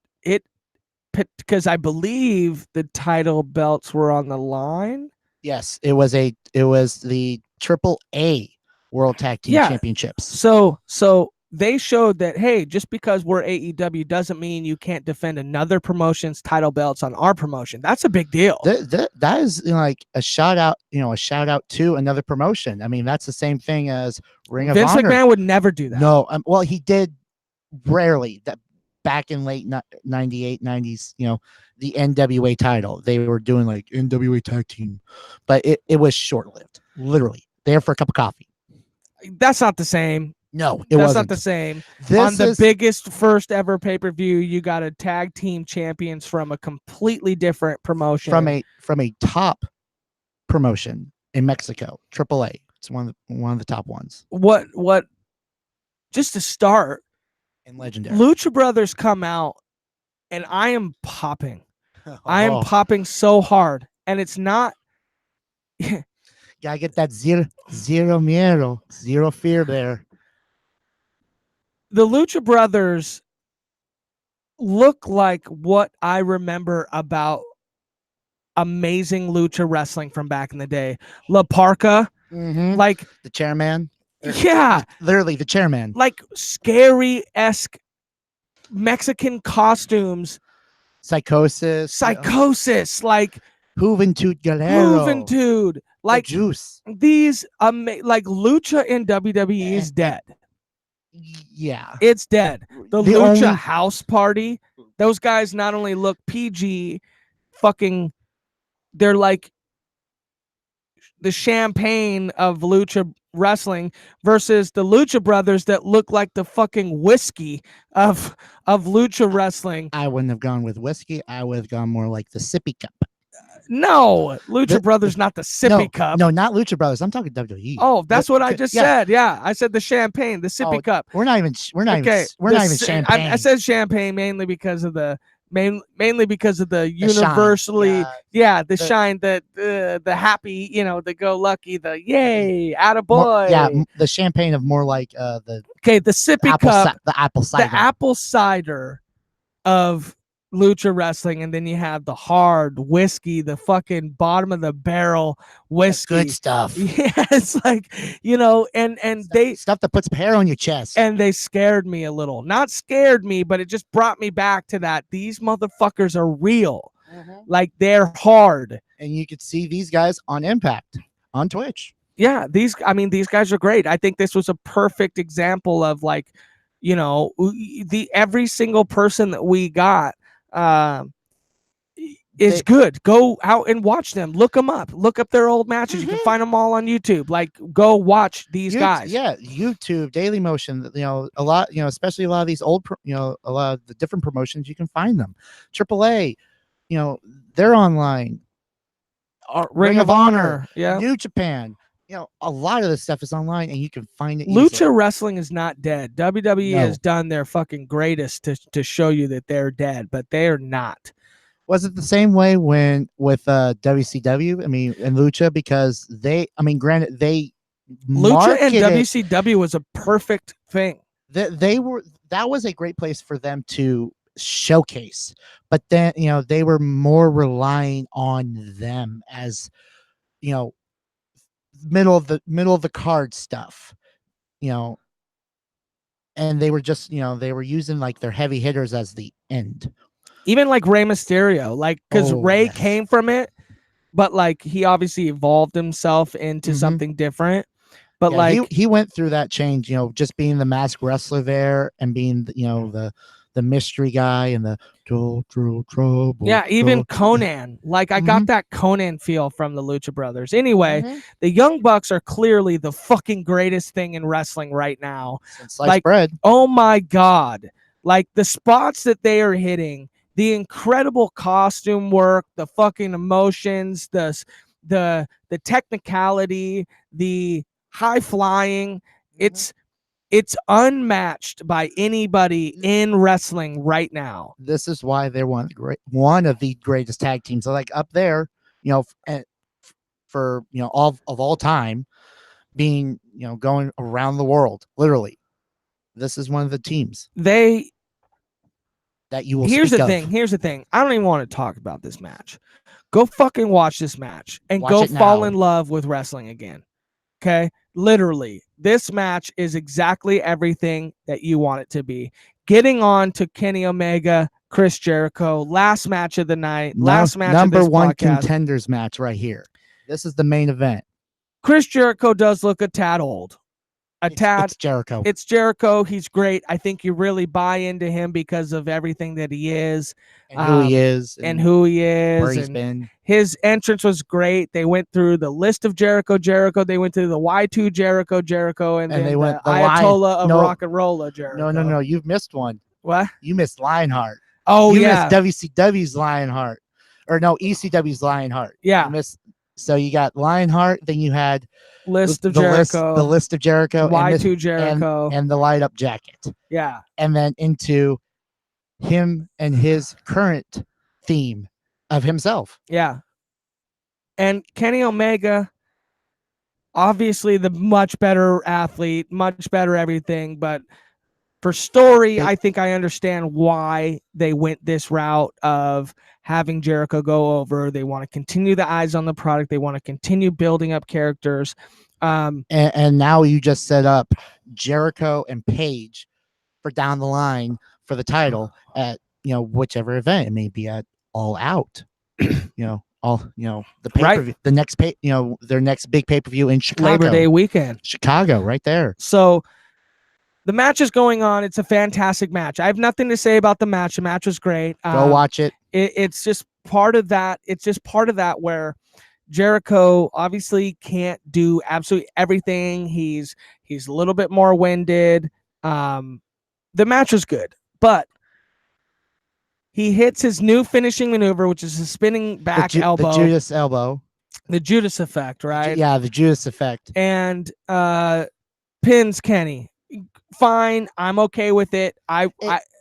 because I believe the title belts were on the line. Yes, it was the AAA World Tag Team Championships. So they showed that, hey, just because we're AEW doesn't mean you can't defend another promotion's title belts on our promotion. That's a big deal. That is like a shout out to another promotion. That's the same thing as Ring of Honor. Vince McMahon would never do that. No, well, he did rarely. That back in late 98, 90s, the NWA title, they were doing like NWA tag team, but it was short lived. Literally there for a cup of coffee. That's not the same. No, that's not the same. On the biggest first ever pay-per-view, you got a tag team champions from a completely different promotion. From a top promotion in Mexico, AAA. It's one of the top ones. What just to start, and legendary. Lucha Brothers come out and I am popping. I am Oh, popping so hard, and it's not. gotta get that zero miedo, zero fear there. The Lucha Brothers look like what I remember about amazing lucha wrestling from back in the day. La Parca, like The chairman. yeah, Literally the chairman. like scary-esque Mexican costumes, Psychosis. psychosis, like Juventud Galero. Juventud, The like juice. these like lucha in WWE is dead. Yeah. It's dead. The The Lucha only- House Party, those guys not only look PG, fucking, they're like the champagne of lucha wrestling versus the Lucha Brothers that look like the fucking whiskey of lucha wrestling. I wouldn't have gone with whiskey. I would have gone more like the sippy cup. No, Lucha The- Brothers, not the sippy cup. No, not Lucha Brothers. I'm talking WWE. Oh, that's what I just yeah. said. Yeah, I said the champagne, the sippy Oh, cup. We're not even champagne. I said champagne mainly because of the mainly because of the shine. universally, the the- shine, the happy, the go lucky, the yay, attaboy. The champagne of more like the Okay, the sippy cup, the apple cider. the apple cider of lucha wrestling, and then you have the hard whiskey, the fucking bottom of the barrel whiskey. Good stuff. Yeah, it's like, and they Stuff that puts hair on your chest. and they scared me a little. Not scared me, but it just brought me back to that. These motherfuckers are real. Like, they're hard. And you could see these guys on Impact on Twitch. Yeah, these guys are great. I think this was a perfect example of, like, every single person that we got is good. Go out and watch them. Look them up. Look up their old matches. You can find them all on YouTube. Like, go watch these guys. Yeah, YouTube, Daily Motion. A lot. Especially a lot of these old. A lot of the different promotions. You can find them. AAA. They're online. Ring of Honor. Yeah. New Japan. A lot of this stuff is online, and you can find it. Easily. Lucha wrestling is not dead. WWE No. has done their fucking greatest to show you that they're dead, but they're not. Was it the same way with WCW? I mean, and Lucha, because granted, they Lucha and marketed- WCW was a perfect thing. that was a great place for them to showcase, but then they were more relying on them as middle of the card stuff, and they were just they were using like their heavy hitters as the end. Even like Rey Mysterio, like, because Rey yes. came from it, but like he obviously evolved himself into something different. But he went through that change, just being the masked wrestler there and being the mystery guy and the trouble. Yeah, even Conan. Like, I got that Conan feel from the Lucha Brothers. Anyway, the Young Bucks are clearly the fucking greatest thing in wrestling right now. Sliced bread. Oh my God. Like, the spots that they are hitting, the incredible costume work, the fucking emotions, the technicality, the high flying, it's unmatched by anybody in wrestling right now. This is why they're one of the greatest tag teams. So, like, up there, for all of all time, being going around the world. Literally, this is one of the teams that you will. Here's speak the of. thing. Here's the thing. I don't even want to talk about this match. Go fucking watch this match and Watch go it fall now. in love with wrestling again. Okay? Literally, this match is exactly everything that you want it to be. Getting on to Kenny Omega, Chris Jericho, last match of the night, last match number of this one podcast. contenders match right here. This is the main event. Chris Jericho does look a tad old. It's Jericho. It's Jericho. He's great. I think you really buy into him because of everything that he is, and who he is, and who he is, where he's and been. his entrance was great. They went through the list of Jericho. They went through the Y2 Jericho, and then they went the the Ayatollah of Rock and Rolla Jericho. No. You've missed one. What? You missed Lionheart. Oh, you yeah. missed WCW's Lionheart, or no, ECW's Lionheart. Yeah. You missed. So you got Lionheart. Then you had List of Jericho. The list of Jericho. Y2 Jericho. And the light up jacket. Yeah. And then into him and his current theme, of himself. Yeah. And Kenny Omega, obviously the much better athlete, much better everything, but for story, I think I understand why they went this route of having Jericho go over. They want to continue the eyes on the product. They want to continue building up characters. And now you just set up Jericho and Paige for down the line for the title at, you know, whichever event it may be at All Out. The pay-per-view, the next their next big pay-per-view in Chicago. Labor Day weekend. Chicago, right there. So the match is going on. It's a fantastic match. I have nothing to say about the match. The match was great. Go watch it. It's just part of that. It's just part of that where Jericho obviously can't do absolutely everything. He's a little bit more winded. The match was good, but he hits his new finishing maneuver, which is a spinning back elbow. The Judas elbow. The Judas effect, right? Yeah, the Judas effect. And pins Kenny. Fine, I'm okay with it.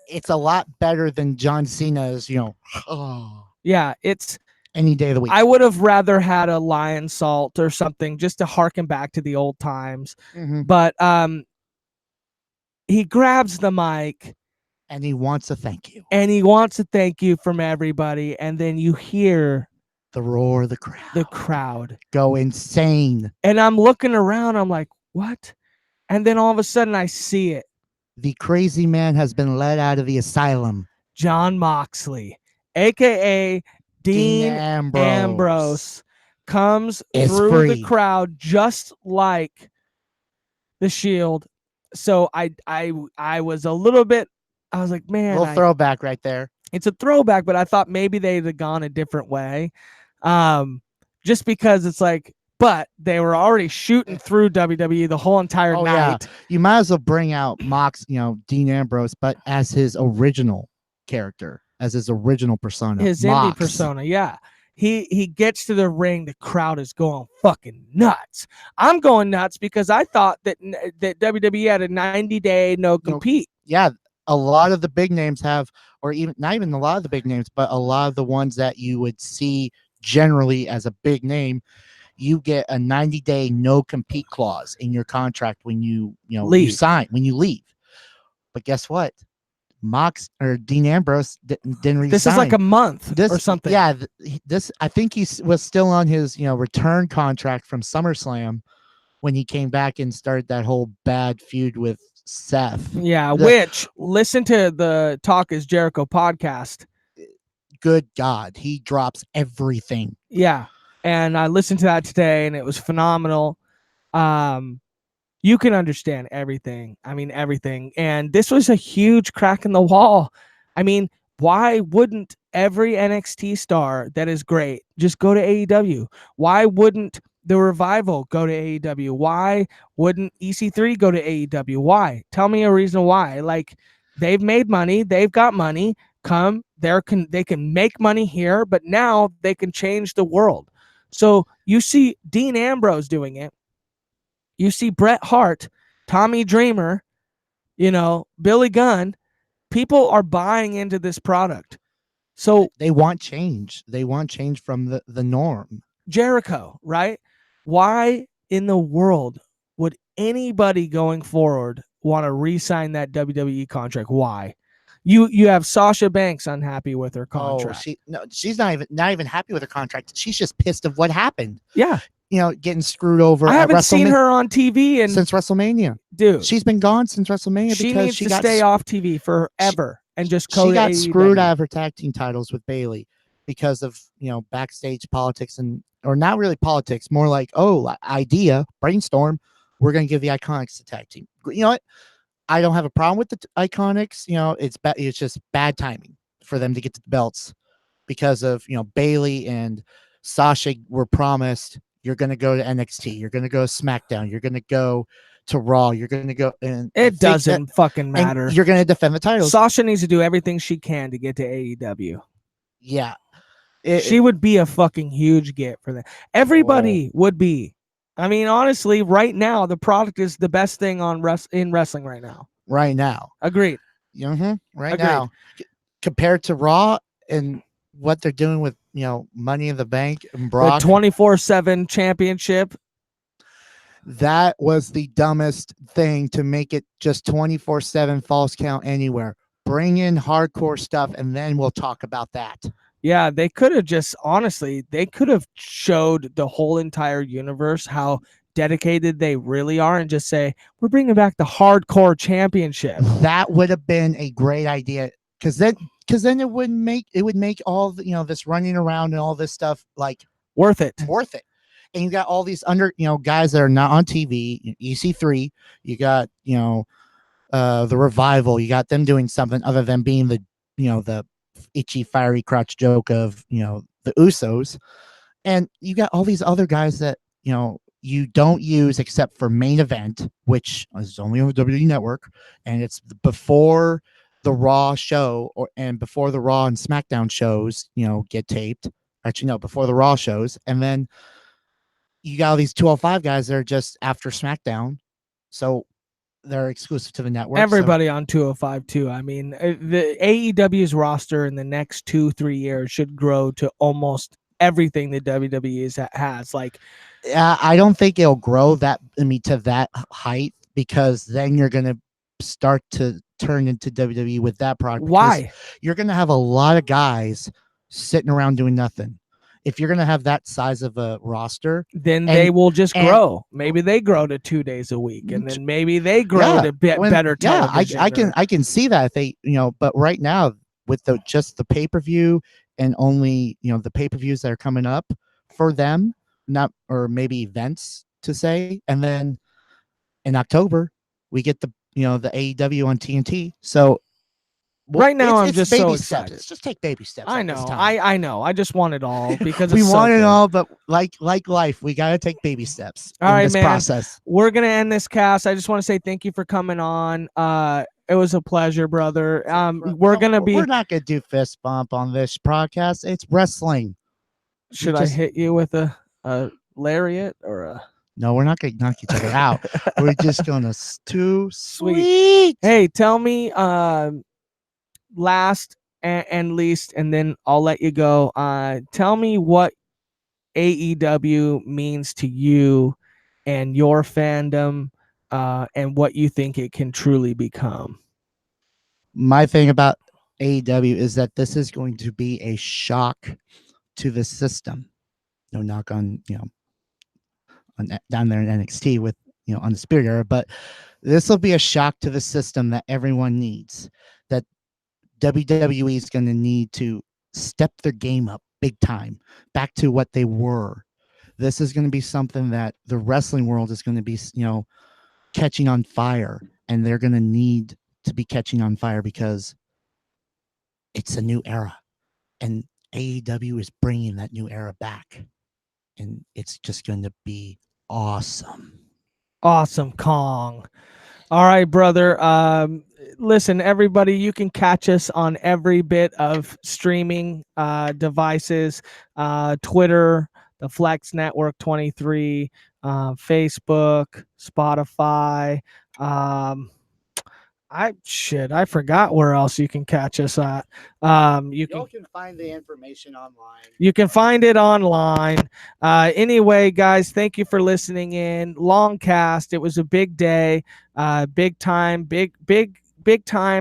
It's a lot better than John Cena's, yeah, it's any day of the week. I would have rather had a lion salt or something just to harken back to the old times. Mm-hmm. But he grabs the mic and he wants to thank you. And he wants to thank you from everybody. And then you hear the roar of the crowd. The crowd go insane. And I'm looking around, I'm like, what? And then all of a sudden I see it. The crazy man has been let out of the asylum. John Moxley, aka Dean Ambrose, comes through the crowd just like the Shield. So I was a little bit, I was like, man, a little throwback right there. It's a throwback, but I thought maybe they'd have gone a different way. Just because it's like, but they were already shooting through WWE the whole entire night. Yeah. You might as well bring out Dean Ambrose, but as his original character, as his original persona. His indie persona, yeah. He gets to the ring, the crowd is going fucking nuts. I'm going nuts because I thought that WWE had a 90-day no compete. Yeah, a lot of the big names have, or even not even a lot of the big names, but a lot of the ones that you would see generally as a big name, you get a 90-day no compete clause in your contract when you leave. But guess what? Dean Ambrose didn't resign. This is like a month or something. Yeah, I think he was still on his return contract from SummerSlam when he came back and started that whole bad feud with Seth. Yeah, which listen to the Talk Is Jericho podcast. Good God, he drops everything. Yeah, and I listened to that today, and it was phenomenal. You can understand everything. I mean, everything. And this was a huge crack in the wall. I mean, why wouldn't every NXT star that is great just go to AEW? Why wouldn't the Revival go to AEW? Why wouldn't EC3 go to AEW? Why? Tell me a reason why. Like, they've made money. They've got money. They can make money here, but now they can change the world. So you see Dean Ambrose doing it. You see Bret Hart, Tommy Dreamer, Billy Gunn. People are buying into this product. So they want change. They want change from the norm. Jericho, right? Why in the world would anybody going forward want to re-sign that WWE contract? Why? You have Sasha Banks unhappy with her contract. She's not even happy with her contract. She's just pissed of what happened. Yeah. Getting screwed over. I haven't seen her on TV since WrestleMania. Dude, she's been gone since WrestleMania. She needs to stay off TV forever and just go. She got screwed out of her tag team titles with Bayley because of backstage politics or not really politics, more like idea brainstorm. We're gonna give the Iconics the tag team. You know what? I don't have a problem with the Iconics. It's just bad timing for them to get the belts because of Bayley and Sasha were promised. You're going to go to NXT. You're going to go to SmackDown. You're going to go to Raw. You're going to go. And it doesn't fucking matter. You're going to defend the titles. Sasha needs to do everything she can to get to AEW. Yeah. She would be a fucking huge get for that. Everybody would be. I mean, honestly, right now, the product is the best thing in wrestling right now. Right now. Agreed. Right now. Compared to Raw and what they're doing with Money in the Bank and The Brock. 24/7 championship. That was the dumbest thing, to make it just 24/7 false count anywhere. Bring in hardcore stuff, and then we'll talk about that. Yeah, they could have just, honestly, they could have showed the whole entire universe how dedicated they really are, and just say, we're bringing back the hardcore championship. That would have been a great idea, because then it would make all the, this running around and all this stuff like Worth it. And you got all these guys that are not on TV. EC3, you got the Revival, you got them doing something other than being the itchy fiery crotch joke of the Usos, and you got all these other guys that you don't use except for main event, which is only on the WWE Network, and it's before the Raw show and before the Raw and SmackDown shows get taped. Actually, no, before the Raw shows, and then you got all these 205 guys that are just after SmackDown, so they're exclusive to the network. Everybody on 205 too. I mean, the AEW's roster in the next 2-3 years should grow to almost everything the WWE has. Like, I don't think it'll grow to that height, because then you're gonna start to turn into WWE with that product. Why? You're gonna have a lot of guys sitting around doing nothing. If you're gonna have that size of a roster, then they will just grow. Maybe they grow to 2 days a week, and then maybe they grow to better television. I can see that if they, but right now with just the pay-per-view and only the pay-per-views that are coming up for them, or maybe events to say, and then in October we get the the AEW on TNT. So right now, I'm just so excited. excited. Let's just take baby steps. I know. I know. I just want it all, because we it's want so it good. all, but like life, we got to take baby steps. All right, this man. process. We're gonna end this cast. I just want to say thank you for coming on. It was a pleasure, brother. We're not gonna do fist bump on this podcast. It's wrestling. Should I hit you with a lariat or a? No, we're not gonna knock each other out. We're just gonna too sweet. Hey, tell me last and least, and then I'll let you go. Tell me what AEW means to you and your fandom, and what you think it can truly become. My thing about AEW is that this is going to be a shock to the system. No knock on down there in NXT with on the Spirit era, but this will be a shock to the system that everyone needs. That WWE is going to need to step their game up big time, back to what they were. This is going to be something that the wrestling world is going to be catching on fire, and they're going to need to be catching on fire, because it's a new era, and AEW is bringing that new era back, and it's just going to be awesome. Awesome, Kong. All right, brother. Listen, everybody, you can catch us on every bit of streaming devices, Twitter, the Flex Network 23, Facebook, Spotify. I forgot where else you can catch us at. You can find the information online. You can find it online. Anyway, guys, thank you for listening in. Long cast. It was a big day, big time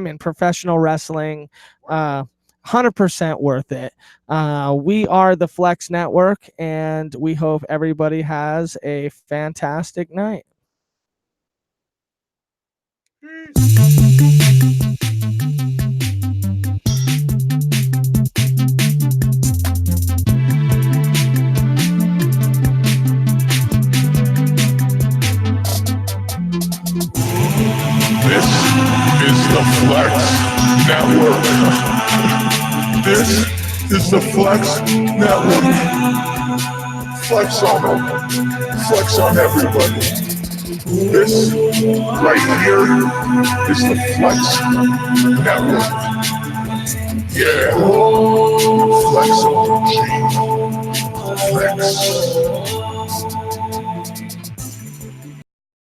in professional wrestling. 100% worth it. We are the Flex Network, and we hope everybody has a fantastic night. This is the Flex Network. This is the Flex Network. Flex on them. Flex on everybody. This right here is the Flex Network. Yeah. Flex on the G. Flex.